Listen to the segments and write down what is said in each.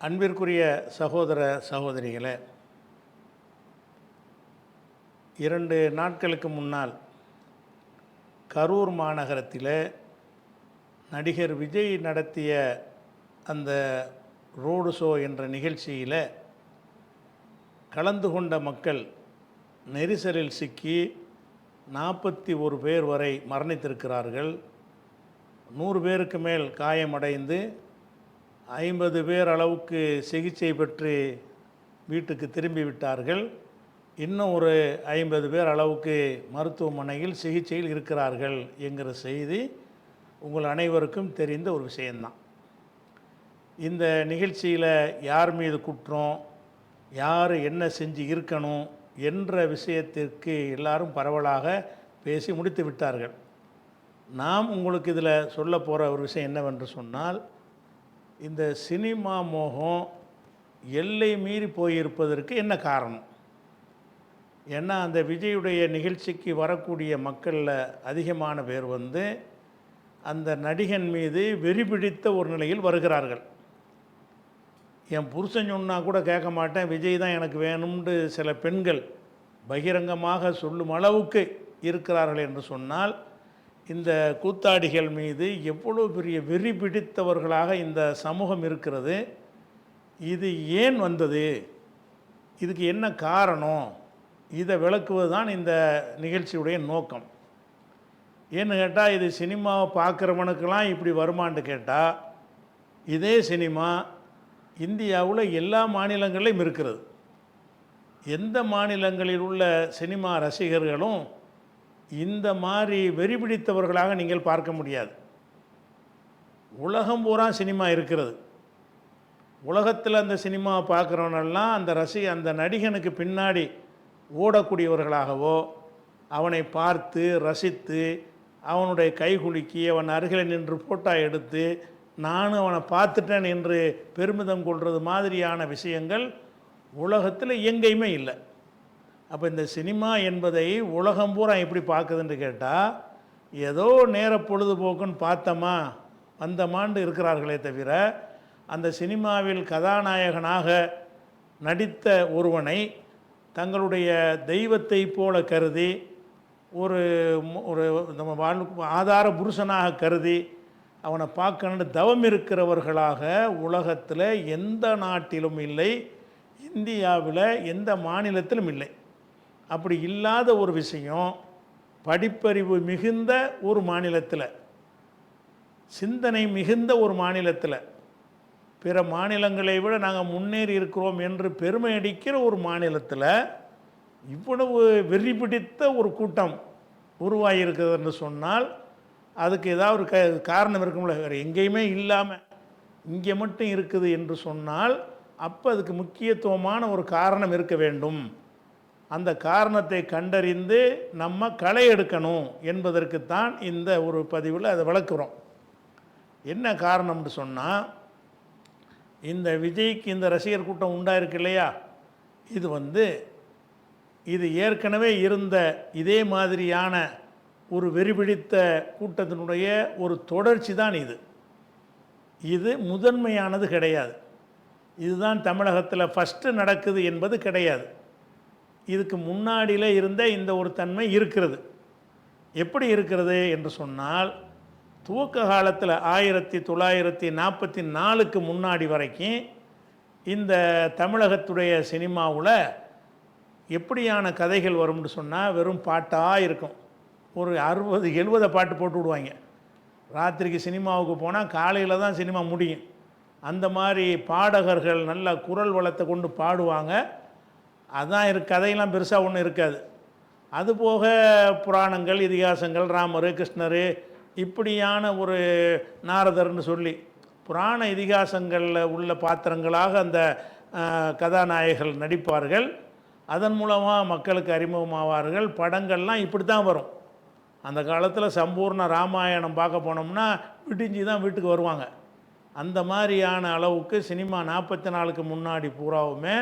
அன்பிற்குரிய சகோதர சகோதரிகளே, 2 நாட்களுக்கு முன்னால் கரூர் மாநகரத்தில் நடிகர் விஜய் நடத்திய அந்த ரோடு ஷோ என்ற நிகழ்ச்சியில் கலந்து கொண்ட மக்கள் நெரிசலில் சிக்கி 41 பேர் வரை மரணித்திருக்கிறார்கள். 100 பேருக்கு மேல் காயமடைந்து 50 பேர் அளவுக்கு சிகிச்சை பெற்று வீட்டுக்கு திரும்பிவிட்டார்கள். இன்னும் ஒரு 50 பேர் அளவுக்கு மருத்துவமனையில் சிகிச்சையில் இருக்கிறார்கள் என்கிற செய்தி உங்கள் அனைவருக்கும் தெரிந்த ஒரு விஷயந்தான். இந்த நிகழ்ச்சியில் யார் மீது குற்றம், யார் என்ன செஞ்சு இருக்கணும் என்ற விஷயத்திற்கு எல்லாரும் பரவலாக பேசி முடித்து விட்டார்கள். நாம் உங்களுக்கு இதில் சொல்ல போகிற ஒரு விஷயம் என்னவென்று சொன்னால், இந்த சினிமா மோகம் எல்லை மீறி போயிருப்பதற்கு என்ன காரணம்? ஏன்னா அந்த விஜயுடைய நிகழ்ச்சிக்கு வரக்கூடிய மக்களில் அதிகமான பேர் அந்த நடிகன் மீது வெறி பிடித்த ஒரு நிலையில் வருகிறார்கள். என் புருஷன் சொன்னால் கூட கேட்க மாட்டேன், விஜய் தான் எனக்கு வேணும்னு சில பெண்கள் பகிரங்கமாக சொல்லும் அளவுக்கு இருக்கிறார்கள் என்று சொன்னால், இந்த கூத்தாடிகள் மீது எவ்வளோ பெரிய வெறி பிடித்தவர்களாக இந்த சமூகம் இருக்கிறது. இது ஏன் வந்தது, இதுக்கு என்ன காரணம், இதை விளக்குவது தான் இந்த நிகழ்ச்சியுடைய நோக்கம். ஏன்னு கேட்டால், இது சினிமாவை பார்க்குறவனுக்கெல்லாம் இப்படி வருமானு கேட்டால், இதே சினிமா இந்தியாவில் எல்லா மாநிலங்களிலும் இருக்கிறது. எந்த மாநிலங்களில் உள்ள சினிமா ரசிகர்களும் இந்த மாதிரி வெறி பிடித்தவர்களாக நீங்கள் பார்க்க முடியாது. உலகம் பூரா சினிமா இருக்கிறது. உலகத்தில் அந்த சினிமாவை பார்க்குறவனெல்லாம் அந்த நடிகனுக்கு பின்னாடி ஓடக்கூடியவர்களாகவோ, அவனை பார்த்து ரசித்து அவனுடைய கைகுலுக்கி அவன் அருகில் நின்று ஃபோட்டோ எடுத்து நானும் அவனை பார்த்துட்டேன் என்று பெருமிதம் கொள்வது மாதிரியான விஷயங்கள் உலகத்தில் எங்கேயுமே இல்லை. அப்போ இந்த சினிமா என்பதை உலகம் பூரா எப்படி பார்க்குதுன்னு கேட்டால், ஏதோ நேர பொழுதுபோக்குன்னு பார்த்தோமா வந்தமாண்டு இருக்கிறார்களே தவிர, அந்த சினிமாவில் கதாநாயகனாக நடித்த ஒருவனை தங்களுடைய தெய்வத்தை போல கருதி, ஒரு நம்ம ஆதார புருஷனாக கருதி அவனை பார்க்கணுன்னு தவம் இருக்கிறவர்களாக உலகத்தில் எந்த நாட்டிலும் இல்லை, இந்தியாவில் எந்த மாநிலத்திலும் இல்லை. அப்படி இல்லாத ஒரு விஷயம் படிப்பறிவு மிகுந்த ஒரு மாநிலத்தில், சிந்தனை மிகுந்த ஒரு மாநிலத்தில், பிற மாநிலங்களை விட நாங்கள் முன்னேறி இருக்கிறோம் என்று பெருமை அடிக்கிற ஒரு மாநிலத்தில் இவ்வளவு வெறி பிடித்த ஒரு கூட்டம் உருவாகியிருக்கிறது என்று சொன்னால், அதுக்கு ஏதாவது ஒரு காரணம் இருக்கும்ல. வேறு எங்கேயுமே இல்லாமல் இங்கே மட்டும் இருக்குது என்று சொன்னால், அப்போ அதுக்கு முக்கியத்துவமான ஒரு காரணம் இருக்க வேண்டும். அந்த காரணத்தை கண்டறிந்து நம்ம களை எடுக்கணும் என்பதற்குத்தான் இந்த ஒரு பதிவில் அதை விளக்குறோம். என்ன காரணம்னு சொன்னால், இந்த விஜய்க்கு இந்த ரசிகர் கூட்டம் உண்டாயிருக்கு இல்லையா, இது ஏற்கனவே இருந்த இதே மாதிரியான ஒரு வெறிபிடித்த கூட்டத்தினுடைய ஒரு தொடர்ச்சி தான் இது முதன்மையானது கிடையாது. இதுதான் தமிழகத்தில் ஃபஸ்ட்டு நடக்குது என்பது கிடையாது. இதுக்கு முன்னாடியில் இருந்த இந்த ஒரு தன்மை இருக்கிறது. எப்படி இருக்கிறது என்று சொன்னால், துவக்க காலத்தில் 1944க்கு முன்னாடி வரைக்கும் இந்த தமிழகத்துடைய சினிமாவில் எப்படியான கதைகள் வரும்னு சொன்னால், வெறும் பாட்டாக இருக்கும். ஒரு 60-70 பாட்டு போட்டு விடுவாங்க. ராத்திரிக்கு சினிமாவுக்கு போனால் காலையில் தான் சினிமா முடியும். அந்த மாதிரி பாடகர்கள் நல்ல குரல் வளத்தை கொண்டு பாடுவாங்க. அதான் கதையெல்லாம் பெருசாக ஒன்றும் இருக்காது. அதுபோக புராணங்கள், இதிகாசங்கள், ராமர், கிருஷ்ணர், இப்படியான ஒரு நாரதர்னு சொல்லி புராண இதிகாசங்களில் உள்ள பாத்திரங்களாக அந்த கதாநாயகர்கள் நடிப்பார்கள். அதன் மூலமாக மக்களுக்கு அறிமுகமாவார்கள். படங்கள்லாம் இப்படி தான் வரும். அந்த காலத்தில் சம்பூர்ண ராமாயணம் பார்க்க போனோம்னா விடிஞ்சு தான் வீட்டுக்கு வருவாங்க. அந்த மாதிரியான அளவுக்கு சினிமா 44க்கு முன்னாடி பூராவுமே,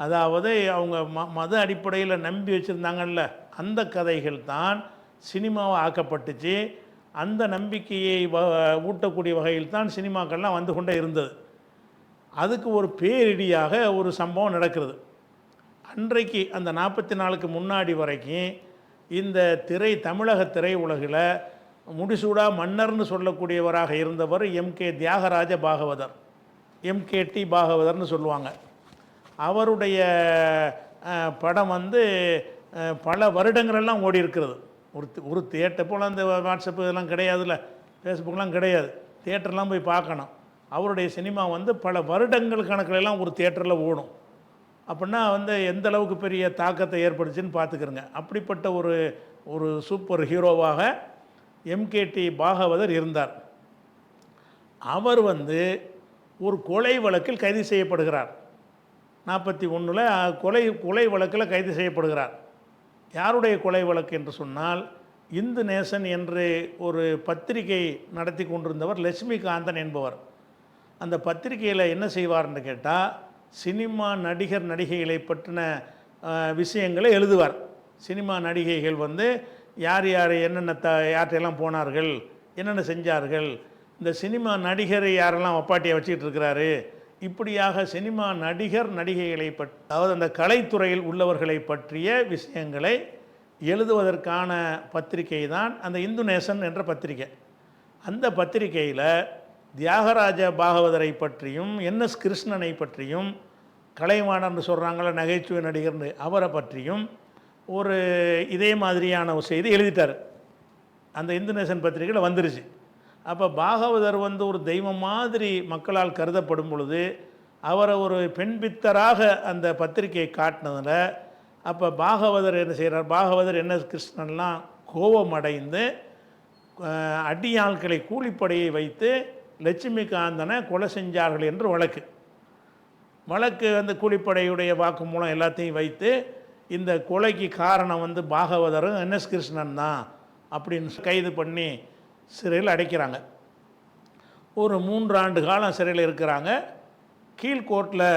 அதாவது அவங்க மத அடிப்படையில் நம்பி வச்சுருந்தாங்கல்ல, அந்த கதைகள் தான் சினிமாவை ஆக்கப்பட்டுச்சு. அந்த நம்பிக்கையை ஊட்டக்கூடிய வகையில் தான் சினிமாக்கள்லாம் வந்து கொண்டே இருந்தது. அதுக்கு ஒரு பேரிடியாக ஒரு சம்பவம் நடக்கிறது. அன்றைக்கு அந்த 44க்கு முன்னாடி வரைக்கும் இந்த தமிழக திரை உலகில் முடிசூடா மன்னர்னு சொல்லக்கூடியவராக இருந்தவர் எம்கே தியாகராஜ பாகவதர், எம்கேடி பாகவதர்னு சொல்லுவாங்க. அவருடைய படம் வந்து பல வருடங்களெல்லாம் ஓடி இருக்கிறது. ஒரு தியேட்டர் போல் அந்த வாட்ஸ்அப்பு இதெல்லாம் கிடையாதுல்ல, ஃபேஸ்புக்கெலாம் கிடையாது, தியேட்டர்லாம் போய் பார்க்கணும். அவருடைய சினிமா வந்து பல வருடங்கள் கணக்கிலெல்லாம் ஒரு தியேட்டரில் ஓடும். அப்படின்னா வந்து எந்த அளவுக்கு பெரிய தாக்கத்தை ஏற்படுச்சுன்னு பார்த்துக்கிறங்க. அப்படிப்பட்ட ஒரு சூப்பர் ஹீரோவாக எம்கேடி பாகவதர் இருந்தார். அவர் வந்து ஒரு கொலை வழக்கில் கைது செய்யப்படுகிறார். 41 கொலை வழக்கில் கைது செய்யப்படுகிறார். யாருடைய கொலை வழக்கு என்று சொன்னால், இந்து நேசன் என்று ஒரு பத்திரிகை நடத்தி கொண்டிருந்தவர் லட்சுமிகாந்தன் என்பவர். அந்த பத்திரிகையில் என்ன செய்வார்னு கேட்டால், சினிமா நடிகர் நடிகைகளை பற்றின விஷயங்களை எழுதுவார். சினிமா நடிகைகள் வந்து யார் யார் என்னென்ன யார்கிட்டையெல்லாம் போனார்கள், என்னென்ன செஞ்சார்கள், இந்த சினிமா நடிகரை யாரெல்லாம் ஒப்பாட்டியை வச்சுக்கிட்டு இருக்கிறாரு, இப்படியாக சினிமா நடிகர் நடிகைகளை அதாவது அந்த கலைத்துறையில் உள்ளவர்களை பற்றிய விஷயங்களை எழுதுவதற்கான பத்திரிகை தான் அந்த இந்து நேசன் என்ற பத்திரிகை. அந்த பத்திரிகையில் தியாகராஜ பாகவதரை பற்றியும் என்எஸ் கிருஷ்ணனை பற்றியும், கலைவாணர்னு சொல்கிறாங்கள நகைச்சுவை நடிகர்னு, அவரை பற்றியும் ஒரு இதே மாதிரியான ஒரு செய்தி எழுதிட்டார். அந்த இந்து நேசன் பத்திரிகையில் வந்துருச்சு. அப்போ பாகவதர் வந்து ஒரு தெய்வம் மாதிரி மக்களால் கருதப்படும் பொழுது அவரை ஒரு பெண் பித்தராக அந்த பத்திரிகையை காட்டினதில், அப்போ பாகவதர் என்ன செய்கிறார், பாகவதர் என்எஸ் கிருஷ்ணன்லாம் கோபம் அடைந்து அடியாட்களை கூலிப்படையை வைத்து லட்சுமிகாந்தனை கொலை செஞ்சார்கள் என்று வழக்கு வந்து கூலிப்படையுடைய வாக்குமூலம் எல்லாத்தையும் வைத்து இந்த கொலைக்கு காரணம் வந்து பாகவதரும் என்எஸ் கிருஷ்ணன் தான் அப்படின்னு கைது பண்ணி சிறையில் அடைக்கிறாங்க. ஒரு 3 ஆண்டு காலம் சிறையில் இருக்கிறாங்க. கீழ்கோர்ட்டில்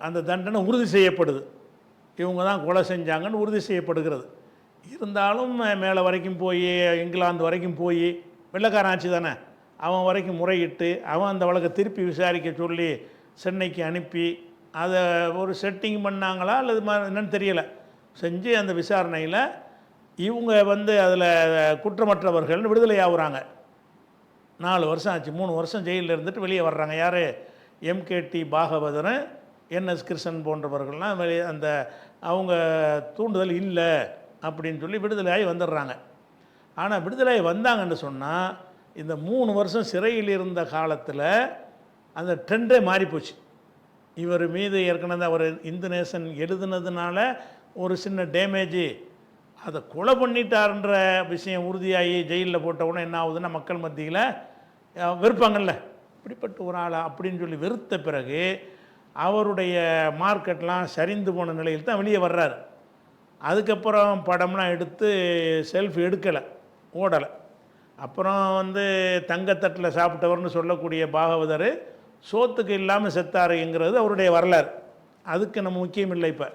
அந்த தண்டனை உறுதி செய்யப்படுது, இவங்க தான் கொலை செஞ்சாங்கன்னு உறுதி செய்யப்படுகிறது. இருந்தாலும் மேலே வரைக்கும் போய், இங்கிலாந்து வரைக்கும் போய், வெள்ளைக்காரன் ஆட்சி தானே, அவன் வரைக்கும் முறையிட்டு அவன் அந்த வழக்கை திருப்பி விசாரிக்க சொல்லி சென்னைக்கு அனுப்பி அதை ஒரு செட்டிங் பண்ணாங்களா அல்லது என்னன்னு தெரியலை, செஞ்சு அந்த விசாரணையில் இவங்க வந்து அதில் குற்றமற்றவர்கள்னு விடுதலை ஆகுறாங்க. 4 வருஷம் ஆச்சு. 3 வருஷம் ஜெயிலில் இருந்துட்டு வெளியே வர்றாங்க. யார்? எம்கேடி பாகவதர், என்எஸ் கிருஷ்ணன் போன்றவர்கள்லாம் வெளியே அந்த அவங்க தூண்டுதல் இல்லை அப்படின்னு சொல்லி விடுதலையாகி வந்துடுறாங்க. ஆனால் விடுதலை வந்தாங்கன்னு சொன்னால் இந்த 3 வருஷம் சிறையில் இருந்த காலத்தில் அந்த ட்ரெண்டே மாறிப்போச்சு. இவர் மீது ஏற்கனவே அவர் இந்து நேசன் எழுதுனதுனால ஒரு சின்ன டேமேஜு, அதை கொலை பண்ணிட்டார்ன்ற விஷயம் உறுதியாகி ஜெயிலில் போட்டவுடனே என்ன ஆகுதுன்னா மக்கள் மத்தியில் வெறுப்பாங்கல்ல, இப்படிப்பட்ட ஒரு ஆளா அப்படின்னு சொல்லி வெறுத்த பிறகு அவருடைய மார்க்கெட்லாம் சரிந்து போன நிலையில் தான் வெளியே வர்றாரு. அதுக்கப்புறம் படம்லாம் எடுத்து செல்ஃப் எடுக்கலை, ஓடலை. அப்புறம் வந்து தங்கத்தட்டில் சாப்பிட்டவர்னு சொல்லக்கூடிய பாகவதர் சோத்துக்கு இல்லாமல் செத்தாருங்கிறது அவருடைய வரலாறு. அதுக்கு நம்ம முக்கியம் இல்லை. இப்போ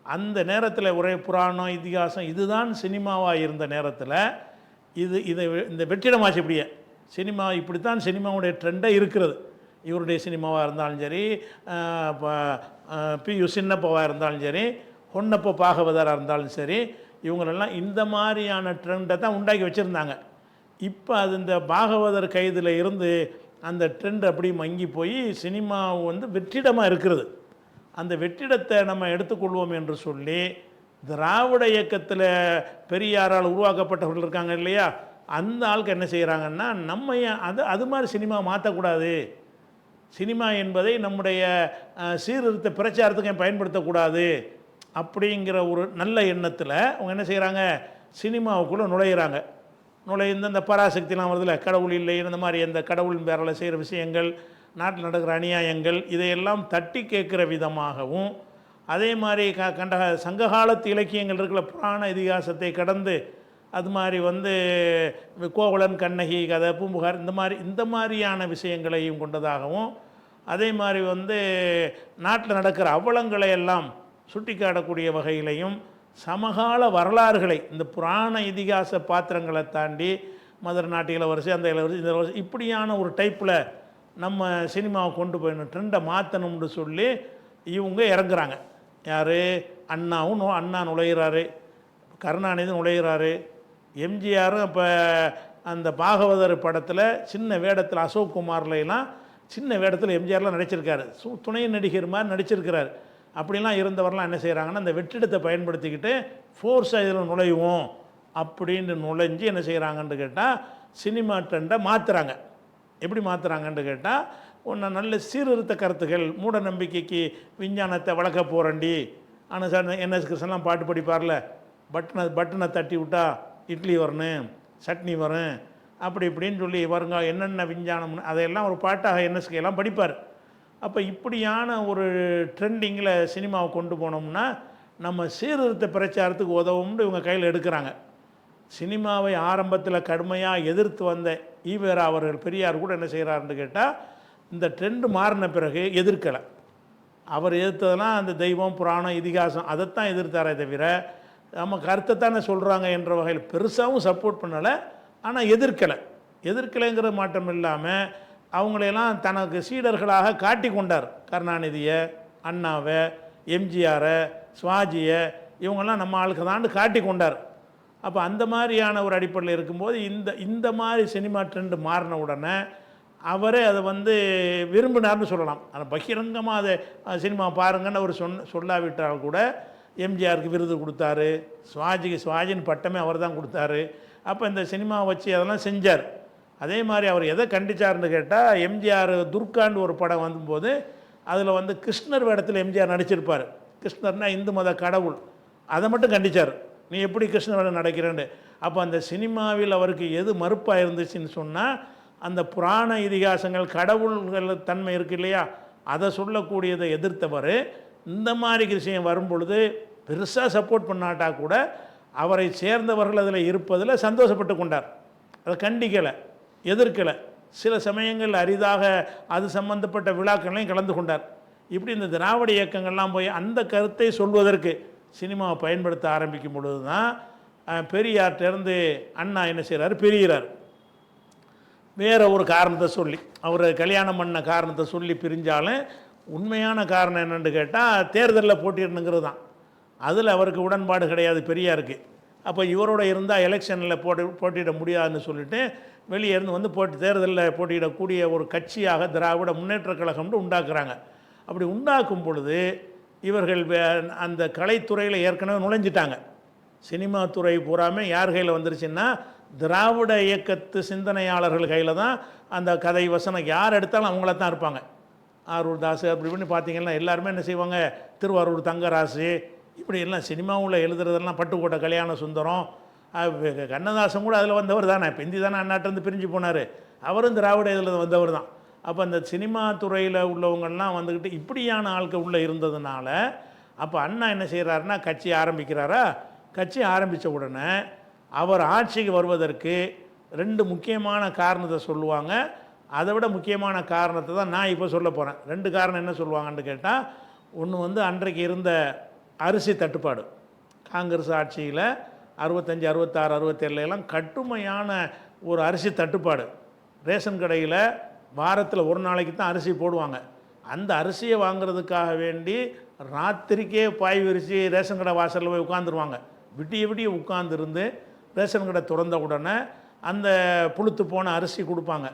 அந்த நேரத்தில் ஒரே புராணம் இதிகாசம் இதுதான் சினிமாவாக இருந்த நேரத்தில் இந்த வெற்றிடமாச்சு. இப்படியே சினிமா இப்படித்தான் சினிமாவுடைய ட்ரெண்டாக இருக்கிறது. இவருடைய சினிமாவாக இருந்தாலும் சரி, பியு சின்னப்பாவாக இருந்தாலும் சரி, பொன்னப்ப பாகவதராக இருந்தாலும் சரி, இவங்களெல்லாம் இந்த மாதிரியான ட்ரெண்டை தான் உண்டாக்கி வச்சுருந்தாங்க. இப்போ அது இந்த பாகவதர் கைதில் இருந்து அந்த ட்ரெண்ட் அப்படி மங்கி போய் சினிமா வந்து வெற்றிடமாக இருக்கிறது. அந்த வெற்றிடத்தை நம்ம எடுத்துக்கொள்வோம் என்று சொல்லி திராவிட இயக்கத்தில் பெரியாரால் உருவாக்கப்பட்டவர்கள் இருக்காங்க இல்லையா, அந்த ஆளுக்கு என்ன செய்கிறாங்கன்னா, நம்ம அது மாதிரி சினிமா மாற்றக்கூடாது, சினிமா என்பதை நம்முடைய சீர்திருத்த பிரச்சாரத்துக்கு பயன்படுத்தக்கூடாது அப்படிங்கிற ஒரு நல்ல எண்ணத்தில் அவங்க என்ன செய்கிறாங்க, சினிமாவுக்குள்ளே நுழைந்து இந்த பராசக்திலாம் வருதில்ல, கடவுள் இல்லை, இந்த மாதிரி அந்த கடவுளின் பேரில் செய்கிற விஷயங்கள், நாட்டில் நடக்கிற அநியாயங்கள், இதையெல்லாம் தட்டி கேட்குற விதமாகவும், அதே மாதிரி சங்ககாலத்து இலக்கியங்கள் இருக்கிற புராண இதிகாசத்தை கடந்து அது மாதிரி வந்து கோவலன் கண்ணகி கதை, பூம்புகார், இந்த மாதிரியான விஷயங்களையும் கொண்டதாகவும், அதே மாதிரி வந்து நாட்டில் நடக்கிற அவலங்களை எல்லாம் சுட்டி காட்டக்கூடிய வகையிலையும், சமகால வரலாறுகளை இந்த புராண இதிகாச பாத்திரங்களை தாண்டி மதுரை நாட்டு இளவரசி, அந்த இளவரசி, இந்த இளவரசி, இப்படியான ஒரு டைப்பில் நம்ம சினிமாவை கொண்டு போயிடணும், ட்ரெண்டை மாற்றணும்னு சொல்லி இவங்க இறங்குறாங்க. யார்? அண்ணா நுழைகிறாரு, கருணாநிதி நுழைகிறாரு, எம்ஜிஆரும் இப்போ அந்த பாகவதர் படத்தில் சின்ன வேடத்தில் அசோக் குமார்லாம் சின்ன வேடத்தில் எம்ஜிஆர்லாம் நடிச்சிருக்காரு, துணை நடிகர் மாதிரி நடிச்சிருக்கிறார். அப்படிலாம் இருந்தவரெலாம் என்ன செய்கிறாங்கன்னா, அந்த வெற்றிடத்தை பயன்படுத்திக்கிட்டு ஃபோர்ஸாக இதில் நுழைவோம் அப்படின்னு நுழைஞ்சு என்ன செய்கிறாங்கன்னு கேட்டால் சினிமா ட்ரெண்டை மாற்றுறாங்க. எப்படி மாற்றுறாங்கன்னு கேட்டால், ஒன்று நல்ல சீர்திருத்த கருத்துக்கள், மூட நம்பிக்கைக்கு விஞ்ஞானத்தை வளர்க்க போகிறண்டி. ஆனால் சார் என்எஸ் கிருஷ்ணன்லாம் பாட்டு படிப்பார்ல, பட்டனை தட்டி விட்டா இட்லி வரணும், சட்னி வரும், அப்படி இப்படின்னு சொல்லி வருங்க என்னென்ன விஞ்ஞானம்னு அதையெல்லாம் ஒரு பாட்டாக என்எஸ்கே எல்லாம் படிப்பார். அப்போ இப்படியான ஒரு ட்ரெண்டிங்கில் சினிமாவை கொண்டு போனோம்னா நம்ம சீர்திருத்த பிரச்சாரத்துக்கு உதவும்னு இவங்க கையில் எடுக்கிறாங்க. சினிமாவை ஆரம்பத்தில் கடுமையாக எதிர்த்து வந்த ஈவேரா அவர்கள், பெரியார் கூட என்ன செய்கிறாருன்னு கேட்டால், இந்த ட்ரெண்டு மாறின பிறகு எதிர்க்கலை. அவர் எதிர்த்ததெல்லாம் அந்த தெய்வம், புராணம், இதிகாசம் அதைத்தான் எதிர்த்தாரே தவிர நம்ம கருத்தை தானே சொல்கிறாங்க என்ற வகையில் பெருசாகவும் சப்போர்ட் பண்ணலை. ஆனால் எதிர்க்கலைங்கிற மாற்றம் இல்லாமல் அவங்களையெல்லாம் தனக்கு சீடர்களாக காட்டி கொண்டார். கருணாநிதியை, அண்ணாவை, எம்ஜிஆரை, சிவாஜியை, இவங்கெல்லாம் நம்ம ஆளுக்கு தாண்டு காட்டி கொண்டார். அப்போ அந்த மாதிரியான ஒரு அடிப்படையில் இருக்கும்போது இந்த மாதிரி சினிமா ட்ரெண்டு மாறின உடனே அவரே அதை விரும்பினார்னு சொல்லலாம். ஆனால் பகிரங்கமாக அதை சினிமா பாருங்கன்னு அவர் சொல்லாவிட்டால் கூட எம்ஜிஆருக்கு விருது கொடுத்தாரு, சிவாஜின்னு பட்டமே அவர் தான் கொடுத்தாரு. அப்போ இந்த சினிமா வச்சு அதெல்லாம் செஞ்சார். அதே மாதிரி அவர் எதை கண்டிச்சார்னு கேட்டால், எம்ஜிஆர் துர்கான்னு ஒரு படம் வந்தபோது அதில் கிருஷ்ணர் வேடத்தில் எம்ஜிஆர் நடிச்சிருப்பார். கிருஷ்ணர்னா இந்து மத கடவுள், அதை மட்டும் கண்டித்தார். நீ எப்படி கிருஷ்ணர் வேடம் நடிக்கிறேன்னு. அப்போ அந்த சினிமாவில் அவருக்கு எது மறுப்பாக இருந்துச்சுன்னு சொன்னால், அந்த புராண இதிகாசங்கள், கடவுள்கள் தன்மை இருக்குது இல்லையா, அதை சொல்லக்கூடியதை எதிர்த்தவர் இந்த மாதிரி விஷயம் வரும்பொழுது பெருசாக சப்போர்ட் பண்ணாட்டா கூட அவரை சேர்ந்தவர்கள் அதில் இருப்பதில் சந்தோஷப்பட்டு கொண்டார். அதை கண்டிக்கலை, எதிர்க்கலை. சில சமயங்கள் அரிதாக அது சம்பந்தப்பட்ட விழாக்களையும் கலந்து கொண்டார். இப்படி இந்த திராவிட இயக்கங்கள்லாம் போய் அந்த கருத்தை சொல்வதற்கு சினிமாவை பயன்படுத்த ஆரம்பிக்கும் பொழுது தான் பெரியார்கிட்டேருந்து அண்ணா என்ன செய்கிறார், பிரிகிறார். வேறு ஒரு காரணத்தை சொல்லி, அவர் கல்யாணம் பண்ண காரணத்தை சொல்லி பிரிஞ்சாலும் உண்மையான காரணம் என்னென்னு கேட்டால் தேர்தலில் போட்டிடணுங்கிறது தான். அதில் அவருக்கு உடன்பாடு கிடையாது பெரியாருக்கு. அப்போ இவரோட இருந்தால் எலெக்ஷனில் போட்டியிட முடியாதுன்னு சொல்லிட்டு வெளியே இருந்து தேர்தலில் போட்டியிடக்கூடிய ஒரு கட்சியாக திராவிட முன்னேற்ற கழகம்னு உண்டாக்குறாங்க. அப்படி உண்டாக்கும் பொழுது இவர்கள் அந்த கலைத்துறையில் ஏற்கனவே நுழைஞ்சிட்டாங்க. சினிமா துறை பூராமே யார் கையில் வந்துருச்சுன்னா திராவிட இயக்கத்து சிந்தனையாளர்கள் கையில் தான். அந்த கதை வசனம் யார் எடுத்தாலும் அவங்கள தான் இருப்பாங்க. ஆரூர் தாஸ் அப்படி இப்படின்னு பார்த்தீங்கன்னா எல்லாருமே என்ன செய்வாங்க, திருவாரூர் தங்கராசு இப்படி எல்லாம் சினிமாவில் எழுதுறதெல்லாம், பட்டுக்கோட்டை கல்யாண சுந்தரம், கண்ணதாசன் கூட அதில் வந்தவர் தானே. பிந்தி தானே அண்ணாட்டேருந்து பிரிஞ்சு போனார், அவரும் திராவிட இதில் வந்தவர் தான். அப்போ அந்த சினிமா துறையில் உள்ளவங்கள்லாம் இப்படியான ஆட்கள் உள்ளே இருந்ததுனால அப்போ அண்ணா என்ன செய்கிறாருன்னா கட்சி ஆரம்பிக்கிறாரா. கட்சி ஆரம்பித்த உடனே அவர் ஆட்சிக்கு வருவதற்கு 2 முக்கியமான காரணத்தை சொல்லுவாங்க. அதை விட முக்கியமான காரணத்தை தான் நான் இப்போ சொல்ல போகிறேன். 2 காரணம் என்ன சொல்லுவாங்கன்னு கேட்டால், ஒன்று அன்றைக்கு இருந்த அரிசி தட்டுப்பாடு. காங்கிரஸ் ஆட்சியில் 65, 66, 67 கடுமையான ஒரு அரிசி தட்டுப்பாடு. ரேஷன் கடையில் வாரத்தில் ஒரு நாளைக்கு தான் அரிசி போடுவாங்க. அந்த அரிசியை வாங்கிறதுக்காக வேண்டி ராத்திரிக்கே பாய் விரித்து ரேஷன் கடை வாசலில் போய் உட்காந்துருவாங்க. விட்டிய உட்காந்துருந்து ரேஷன் கடை திறந்த உடனே அந்த புழுத்து போன அரிசி கொடுப்பாங்க.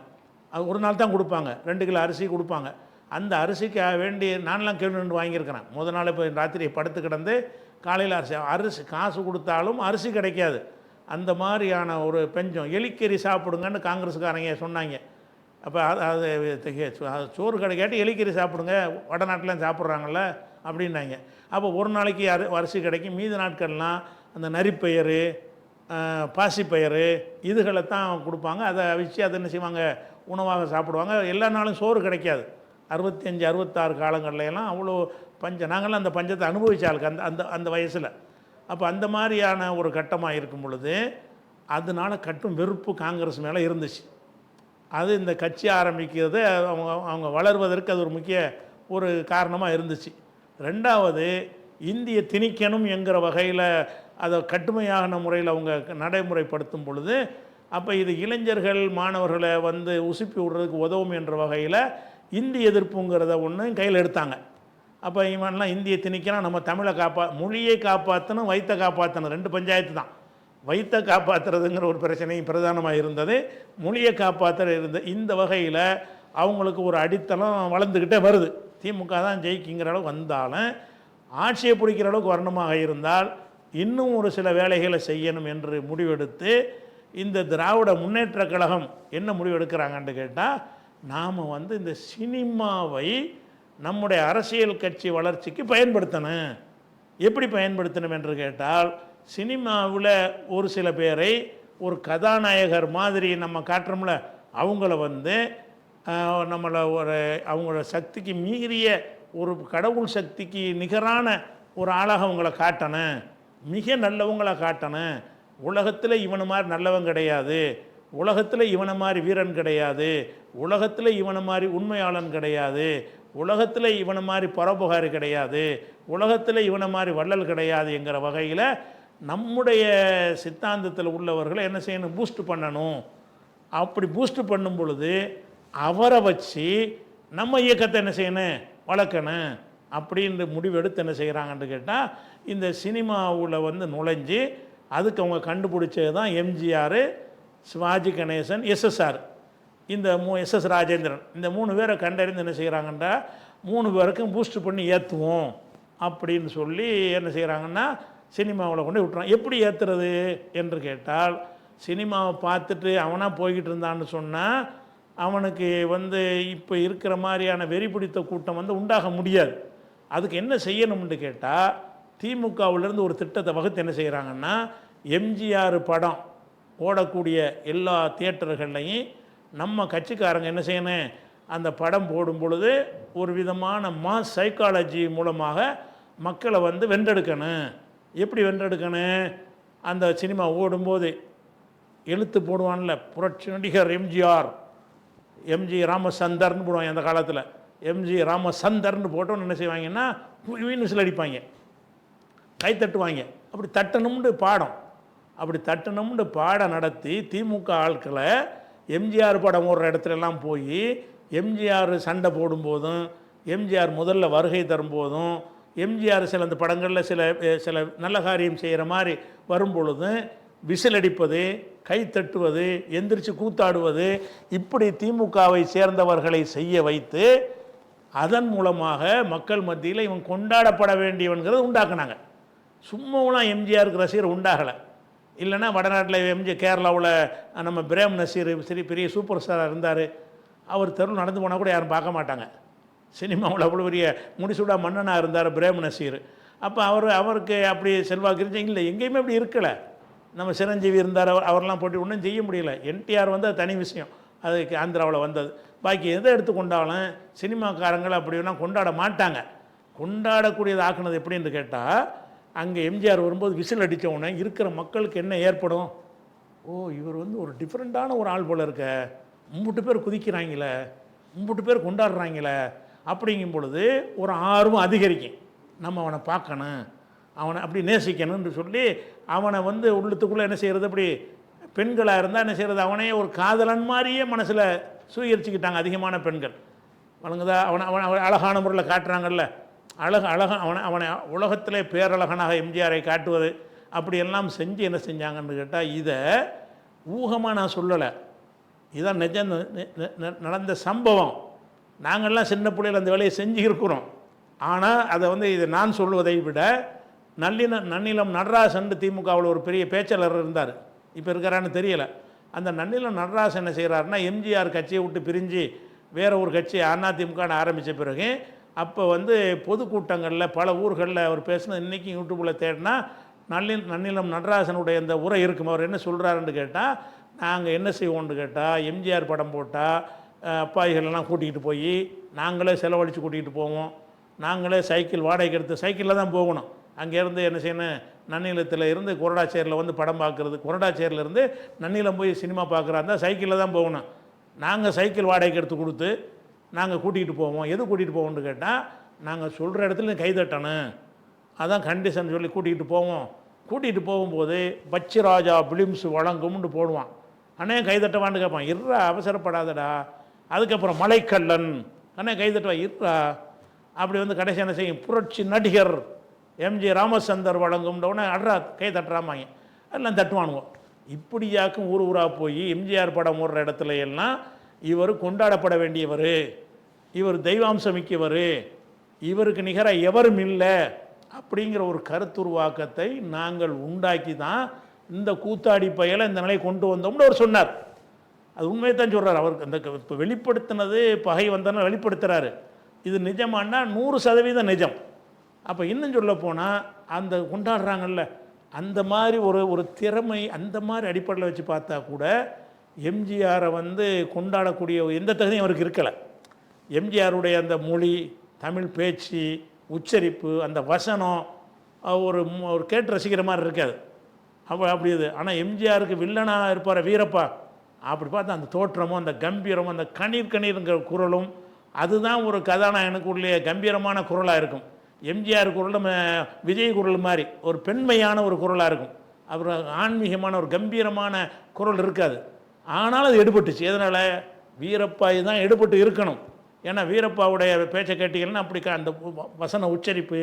அது ஒரு நாள் தான் கொடுப்பாங்க, 2 கிலோ அரிசி கொடுப்பாங்க. அந்த அரிசிக்காக வேண்டி நான்லாம் கேள்வி வாங்கியிருக்கிறேன். முதல் நாள் இப்போ ராத்திரி படுத்து கிடந்து காலையில் அரிசி காசு கொடுத்தாலும் அரிசி கிடைக்காது. அந்த மாதிரியான ஒரு பெஞ்சம். எலிக்கறி சாப்பிடுங்கன்னு காங்கிரஸுக்காரங்க சொன்னாங்க. அப்போ அது சோறு கடை கேட்டு எலிக்கறி சாப்பிடுங்க, வடநாட்டில் சாப்பிட்றாங்கள்ல அப்படின்னாங்க. அப்போ ஒரு நாளைக்கு அரிசி கிடைக்கும், மீதி நாட்கள்லாம் அந்த நரிப்பயிறு, பாசிப்பயிறு இதுகளை தான் கொடுப்பாங்க. அதை வச்சு அதை என்ன செய்வாங்க, உணவாக சாப்பிடுவாங்க. எல்லா நாளும் சோறு கிடைக்காது. 65, 66 காலங்கள்லாம் அவ்வளோ பஞ்சம். நாங்களாம் அந்த பஞ்சத்தை அனுபவிச்சாளுக்கு அந்த அந்த வயசில். அப்போ அந்த மாதிரியான ஒரு கட்டமாக இருக்கும் பொழுது அதனால கட்டும் வெறுப்பு காங்கிரஸ் மேலே இருந்துச்சு. அது இந்த கட்சி ஆரம்பிக்கிறது அவங்க வளர்வதற்கு அது ஒரு முக்கிய ஒரு காரணமாக இருந்துச்சு. 2வது இந்திய திணிக்கணும் என்கிற வகையில் அதை கடுமையான முறையில் அவங்க நடைமுறைப்படுத்தும் பொழுது அப்போ இது இளைஞர்கள் மாணவர்களை வந்து உசுப்பி விடுறதுக்கு உதவும் என்ற வகையில் இந்தி எதிர்ப்புங்கிறத ஒன்று கையில் எடுத்தாங்க. அப்போ இவன்லாம் இந்தியை திணிக்கிறான், நம்ம தமிழை மொழியை காப்பாற்றணும், வயிற்றை காப்பாற்றணும், ரெண்டு பஞ்சாயத்து தான். வயிற்றை காப்பாற்றுறதுங்கிற ஒரு பிரச்சனையும் பிரதானமாக இருந்தது, மொழியை காப்பாற்ற இருந்தது. இந்த வகையில் அவங்களுக்கு ஒரு அடித்தளம் வளர்ந்துக்கிட்டே வருது. திமுக தான் ஜெயிக்குங்கிற அளவுக்கு வந்தாலும் ஆட்சியை பிடிக்கிற அளவுக்கு வரணுமாக இருந்தால் இன்னும் ஒரு சில வேலைகளை செய்யணும் என்று முடிவெடுத்து இந்த திராவிட முன்னேற்ற கழகம் என்ன முடிவு எடுக்கிறாங்கன்னு கேட்டால், நாம் வந்து இந்த சினிமாவை நம்முடைய அரசியல் கட்சி வளர்ச்சிக்கு பயன்படுத்தணும். எப்படி பயன்படுத்தணும் என்று கேட்டால், சினிமாவில் ஒரு சில பேரை ஒரு கதாநாயகர் மாதிரி நம்ம காட்டுறோம்ல, அவங்கள வந்து நம்மளை ஒரு அவங்களோட சக்திக்கு மீறிய ஒரு கடவுள் சக்திக்கு நிகரான ஒரு ஆளாக அவங்கள காட்டணும், மிக நல்லவங்கள காட்டணும். உலகத்தில் இவனை மாதிரி நல்லவன் கிடையாது, உலகத்தில் இவனை மாதிரி வீரன் கிடையாது, உலகத்தில் இவனை மாதிரி உண்மையாளன் கிடையாது, உலகத்தில் இவனை மாதிரி பரோபகாரி கிடையாது, உலகத்தில் இவனை மாதிரி வள்ளல் கிடையாது என்கிற வகையில் நம்முடைய சித்தாந்தத்தில் உள்ளவர்களை என்ன செய்யணும், பூஸ்ட் பண்ணணும். அப்படி பூஸ்ட் பண்ணும் பொழுது அவரை வச்சு நம்ம இயக்கத்தை என்ன செய்யணும், வளர்க்கணும் அப்படின்ற முடிவெடுத்து என்ன செய்கிறாங்கன்னு கேட்டால், இந்த சினிமாவில் வந்து நுழைஞ்சு அதுக்கு அவங்க கண்டுபிடிச்சது தான் எம்ஜிஆர், சிவாஜி கணேசன், எஸ்எஸ்ஆர், இந்த எஸ்எஸ் ராஜேந்திரன், இந்த 3 பேரை கண்டறிந்து என்ன செய்கிறாங்கன்னா 3 பேருக்கும் பூஸ்ட் பண்ணி ஏற்றுவோம் அப்படின்னு சொல்லி என்ன செய்கிறாங்கன்னா சினிமாவில் கொண்டு விட்டுறான். எப்படி ஏற்றுறது என்று கேட்டால், சினிமாவை பார்த்துட்டு அவனாக போய்கிட்டு இருந்தான்னு சொன்னால் அவனுக்கு வந்து இப்போ இருக்கிற மாதிரியான வெறி பிடித்த கூட்டம் வந்து உண்டாக முடியாது. அதுக்கு என்ன செய்யணும்னு கேட்டால், திமுகவிலேருந்து ஒரு திட்டத்தை வகுத்து என்ன செய்கிறாங்கன்னா, எம்ஜிஆர் படம் ஓடக்கூடிய எல்லா தியேட்டர்கள்லையும் நம்ம கட்சிக்காரங்க என்ன செய்யணும், அந்த படம் போடும் பொழுது ஒரு விதமான மாஸ் சைக்காலஜி மூலமாக மக்களை வந்து வென்றெடுக்கணும். எப்படி வென்றெடுக்கணும், அந்த சினிமா ஓடும்போது எழுத்து போடுவான்ல, புரட்சி நடிகர் எம்ஜிஆர், எம்ஜி ராமசந்தர்னு போடுவாங்க. அந்த காலத்தில் எம்ஜி ராமசந்தர்னு போட்டோன்னு என்ன செய்வாங்கன்னா விசில் அடிப்பாங்க, கை தட்டுவாங்க. அப்படி தட்டணும்னு பாடம், அப்படி தட்டணும்னு பாடம் நடத்தி திமுக ஆட்களை எம்ஜிஆர் படம் ஓடுற இடத்துலலாம் போய் எம்ஜிஆர் சண்டை போடும்போதும், எம்ஜிஆர் முதல்ல வருகை தரும்போதும், எம்ஜிஆர் சில அந்த படங்களில் சில நல்ல காரியம் செய்கிற மாதிரி வரும்பொழுதும் விசில் அடிப்பது, கை தட்டுவது, எந்திரிச்சு கூத்தாடுவது, இப்படி திமுகவை சேர்ந்தவர்களை செய்ய வைத்து அதன் மூலமாக மக்கள் மத்தியில் இவன் கொண்டாடப்பட வேண்டியவன்கிறது உண்டாக்குனாங்க. சும்மாவெலாம் எம்ஜிஆருக்கு ரசிகர் உண்டாகலை. இல்லைன்னா வடநாட்டில் கேரளாவில் நம்ம பிரேம் நசீர் பெரிய சூப்பர் ஸ்டாராக இருந்தார், அவர் தெருவில் நடந்து போனால் கூட யாரும் பார்க்க மாட்டாங்க. சினிமாவில் அவ்வளோ பெரிய முடிசூடா மன்னனாக இருந்தார் பிரேம் நசீர். அப்போ அவருக்கு அப்படி செல்வாக்கு இருந்துச்சு இல்லை, எங்கேயுமே அப்படி இருக்கலை. நம்ம சிரஞ்சீவி இருந்தார், அவரெல்லாம் போட்டி ஒன்றும் செய்ய முடியல. என்டிஆர் வந்து அது தனி விஷயம், அதுக்கு ஆந்திராவில் வந்தது. பாக்கி எதை எடுத்துக்கொண்டாலும் சினிமாக்காரங்களை அப்படிலாம் கொண்டாட மாட்டாங்க. கொண்டாடக்கூடியது ஆக்குனது எப்படின்னு கேட்டால், அங்கே எம்ஜிஆர் வரும்போது விசில் அடித்தவுடனே இருக்கிற மக்களுக்கு என்ன ஏற்படும், ஓ இவர் வந்து ஒரு டிஃப்ரெண்ட்டான ஒரு ஆள் போல் இருக்க, 3 பேர் குதிக்கிறாங்களே, 3 பேர் கொண்டாடுறாங்களே, அப்படிங்கும் பொழுது ஒரு ஆர்வம் அதிகரிக்கும். நம்ம அவனை பார்க்கணும், அவனை அப்படி நேசிக்கணும்னு சொல்லி அவனை வந்து உள்ளத்துக்குள்ளே என்ன செய்கிறது, அப்படி பெண்களாக இருந்தால் என்ன செய்கிறது, அவனே ஒரு காதலன் மாதிரியே மனசில் சுயரிச்சுக்கிட்டாங்க அதிகமான பெண்கள். வழங்குதா, அவனை அழகான முறையில் காட்டுறாங்கல்ல, அவனை உலகத்திலே பேரழகனாக எம்ஜிஆரை காட்டுவது, அப்படியெல்லாம் செஞ்சு என்ன செஞ்சாங்கன்னு கேட்டால், இதை ஊகமாக நான் சொல்லலை, இதான் நிஜம் நடந்த சம்பவம். நாங்கள்லாம் சின்ன பிள்ளைகள் அந்த வேலையை செஞ்சு இருக்கிறோம். ஆனால் அதை வந்து இதை நான் சொல்வதை விட நன்னிலம் நடராசன் திமுகவில் ஒரு பெரிய பேச்சாளர் இருந்தார், இப்போ இருக்கிறான்னு தெரியலை. அந்த நன்னிலம் நடராசன் என்ன செய்கிறாருன்னா, எம்ஜிஆர் கட்சியை விட்டு பிரிஞ்சு வேறு ஒரு கட்சி அதிமுகன்னு ஆரம்பித்த பிறகு அப்போ வந்து பொதுக்கூட்டங்களில் பல ஊர்களில் அவர் பேசினது இன்றைக்கும் யூடியூப்பில் தேடினா நன்னிலம் நடராசனுடைய அந்த உரை இருக்கும். அவர் என்ன சொல்கிறாருன்னு கேட்டால், நாங்கள் என்ன செய்வோம்னு கேட்டால், எம்ஜிஆர் படம் போட்டால் அப்பாய்களெல்லாம் கூட்டிகிட்டு போய் நாங்களே செலவழித்து கூட்டிகிட்டு போவோம், நாங்களே சைக்கிள் வாடகைக்கு எடுத்து சைக்கிளில் தான் போகணும். அங்கேருந்து என்ன செய்யணும், நன்னிலத்தில் இருந்து கொரடாச்சேரியில் வந்து படம் பார்க்குறது, கொரடாச்சேரியிலேருந்து நன்னிலம் போய் சினிமா பார்க்குறாருந்தா சைக்கிளில் தான் போகணும். நாங்கள் சைக்கிள் வாடகைக்கு எடுத்து கொடுத்து நாங்கள் கூட்டிகிட்டு போவோம். எது கூட்டிகிட்டு போவோம்னு கேட்டால், நாங்கள் சொல்கிற இடத்துல கைதட்டணும், அதான் கண்டிஷன் சொல்லி கூட்டிகிட்டு போவோம். கூட்டிகிட்டு போகும்போது பச்சிராஜா பிலிம்ஸ் வழங்கும்னு போடுவான். அண்ணே கைதட்டவான்னு கேட்பான். இருறா, அவசரப்படாதடா. அதுக்கப்புறம் மலைக்கல்லன், அண்ணே கைதட்டவா, இருறா. அப்படி வந்து கடைசி என்ன செய்யும், புரட்சி நடிகர் எம்ஜி ராமச்சந்தர் வழங்கும்னோடனே அட்ரா கை தட்டுறாமாங்க, எல்லாம் தட்டுவானுவோம். இப்படியாக்கும் ஊர் ஊராக போய் எம்ஜிஆர் படம் ஓடுற இடத்துல எல்லாம் இவர் கொண்டாடப்பட வேண்டியவர், இவர் தெய்வாம்சம் மிக்கவர், இவருக்கு நிகராக எவரும் இல்லை அப்படிங்கிற ஒரு கருத்துருவாக்கத்தை நாங்கள் உண்டாக்கி தான் இந்த கூத்தாடி பயலை இந்த நிலையை கொண்டு வந்தோம்னு அவர் சொன்னார். அது உண்மையை தான் சொல்கிறார். அவருக்கு அந்த இப்போ வெளிப்படுத்தினது பகை வந்தோன்னு வெளிப்படுத்துகிறாரு. இது நிஜமானா 100% நிஜம். அப்போ இன்னும் சொல்ல போனால் அந்த கொண்டாடுறாங்கல்ல, அந்த மாதிரி ஒரு திறமை அந்த மாதிரி அடிப்படையில் வச்சு பார்த்தா கூட எம்ஜிஆரை வந்து கொண்டாடக்கூடிய எந்த தகுதியும் அவருக்கு இருக்கலை. எம்ஜிஆருடைய அந்த மொழி, தமிழ் பேச்சு, உச்சரிப்பு, அந்த வசனம் ஒரு கேட்டு ரசிக்கிற மாதிரி இருக்காது. அப்படி இது. ஆனால் எம்ஜிஆருக்கு வில்லனாக இருப்பார் வீரப்பா, அப்படி பார்த்தா அந்த தோற்றமும் அந்த கம்பீரமும் அந்த கணீர்ங்கிற குரலும் அதுதான் ஒரு கதாநாயகனுக்குள்ளே கம்பீரமான குரலாக இருக்கும். எம்ஜிஆர் குரல் நம்ம விஜய் குரல் மாதிரி ஒரு பெண்மையான ஒரு குரலாக இருக்கும். அப்புறம் ஆன்மீகமான ஒரு கம்பீரமான குரல் இருக்காது. ஆனாலும் அது எடுபட்டுச்சு. எதனால்? வீரப்பா இதுதான் எடுபட்டு இருக்கணும். ஏன்னா வீரப்பாவுடைய பேச்சை கேட்டீங்கன்னா அப்படி அந்த வசன உச்சரிப்பு,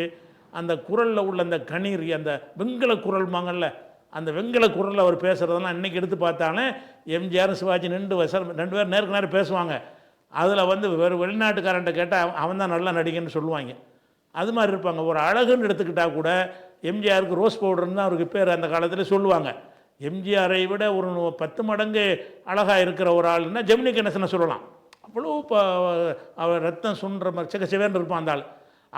அந்த குரலில் உள்ள அந்த கணீர், அந்த வெங்கல குரல் மாங்கல்ல, அந்த வெங்கல குரலில் அவர் பேசுகிறதெல்லாம் இன்றைக்கி எடுத்து பார்த்தாலே எம்ஜிஆர் சிவாஜி 2 பேர் நேருக்கு நேரம் பேசுவாங்க. அதில் வந்து வேறு வெளிநாட்டுக்காரன்ட்ட கேட்டால் அவன் தான் நல்லா நடிகன்னு சொல்லுவாங்க. அது மாதிரி இருப்பாங்க. ஒரு அழகுன்னு எடுத்துக்கிட்டால் கூட எம்ஜிஆருக்கு ரோஸ் பவுடர்னு தான் அவருக்கு பேர் அந்த காலத்தில் சொல்லுவாங்க. எம்ஜிஆரை விட ஒரு 10 மடங்கு அழகாக இருக்கிற ஒரு ஆளுன்னா ஜெமினி கணேசனை சொல்லலாம். அவ்வளோ அவர் ரத்தம் சுன்ற மாதிரி சிவேன்னு இருப்பான் அந்த ஆள்.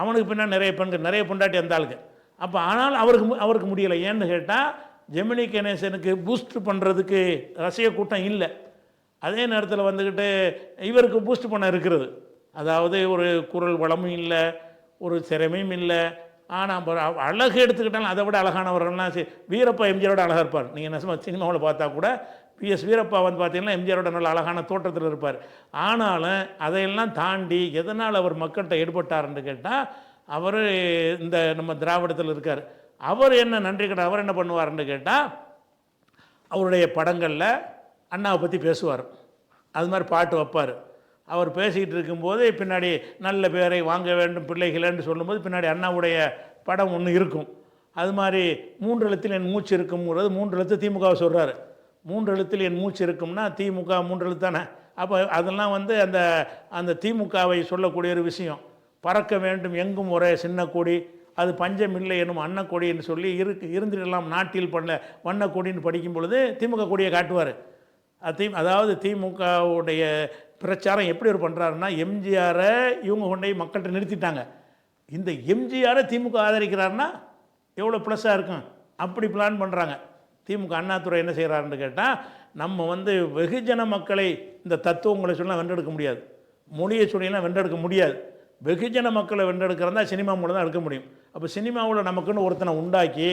அவனுக்கு பின்னால் நிறைய பெண்கள், நிறைய பொண்டாட்டி அந்த ஆளுக்கு. அப்போ ஆனால் அவருக்கு முடியலை. ஏன்னு கேட்டால் ஜெமினி கணேசனுக்கு பூஸ்ட் பண்ணுறதுக்கு ரசிக கூட்டம் இல்லை. அதே நேரத்தில் வந்துக்கிட்டு இவருக்கு பூஸ்ட் பண்ண இருக்கிறது. அதாவது ஒரு குரல் வளமும் இல்லை, ஒரு திறமையும் இல்லை. ஆனால் அழகு எடுத்துக்கிட்டாலும் அதை விட அழகானவர்கள்லாம் வீரப்பா எம்ஜிஆரோட அழகாக இருப்பார். நீங்கள் நெசமாக சினிமாவில் பார்த்தா கூட பிஎஸ் வீரப்பா வந்து பார்த்தீங்கன்னா எம்ஜிஆரோட நல்ல அழகான தோற்றத்தில் இருப்பார். ஆனாலும் அதையெல்லாம் தாண்டி எதனால் அவர் மக்கள்கிட்ட ஈடுபட்டார்ன்னு கேட்டால் அவர் இந்த நம்ம திராவிடத்தில் இருக்கார். அவர் என்ன நன்றி கேட்டால் அவர் என்ன பண்ணுவார்ன்னு கேட்டால் அவருடைய படங்களில் அண்ணாவை பற்றி பேசுவார். அது மாதிரி பாட்டு வைப்பார். அவர் பேசிக்கிட்டு இருக்கும்போது பின்னாடி நல்ல பேரை வாங்க வேண்டும் பிள்ளைகளேன்னு சொல்லும்போது பின்னாடி அண்ணாவுடைய படம் ஒன்று இருக்கும். அது மாதிரி 3 எழுத்தில் என் மூச்சு இருக்குங்கிறது 3 எழுத்து திமுகவை சொல்கிறார். 3 எழுத்தில் என் மூச்சு இருக்கும்னா திமுக 3 எழுத்து தானே. அப்போ அதெல்லாம் வந்து அந்த திமுகவை சொல்லக்கூடிய ஒரு விஷயம். பறக்க வேண்டும் எங்கும் ஒரே சின்ன கொடி, அது பஞ்சம் இல்லை எனும் அன்னக்கொடின்னு சொல்லி இருந்துடலாம் நாட்டில் வண்ணக்கொடின்னு படிக்கும் பொழுது திமுக கொடியை காட்டுவார். அதாவது திமுகவுடைய பிரச்சாரம் எப்படி ஒரு பண்ணுறாருன்னா, எம்ஜிஆரை இவங்க கொண்டே மக்கள்கிட்ட நிறுத்திட்டாங்க. இந்த எம்ஜிஆரை திமுக ஆதரிக்கிறாருன்னா எவ்வளோ ப்ளஸ்ஸாக இருக்கும். அப்படி பிளான் பண்ணுறாங்க. திமுக அண்ணாதுரை என்ன செய்கிறாருன்னு கேட்டால், நம்ம வந்து வெகுஜன மக்களை இந்த தத்துவங்களை சொல்லலாம் வென்றெடுக்க முடியாது, மொழியை சொல்லிலாம் வென்றெடுக்க முடியாது. வெகுஜன மக்களை வென்றெடுக்கிறதா சினிமா மூலம் தான் எடுக்க முடியும். அப்போ சினிமாவில் நமக்குன்னு ஒருத்தனை உண்டாக்கி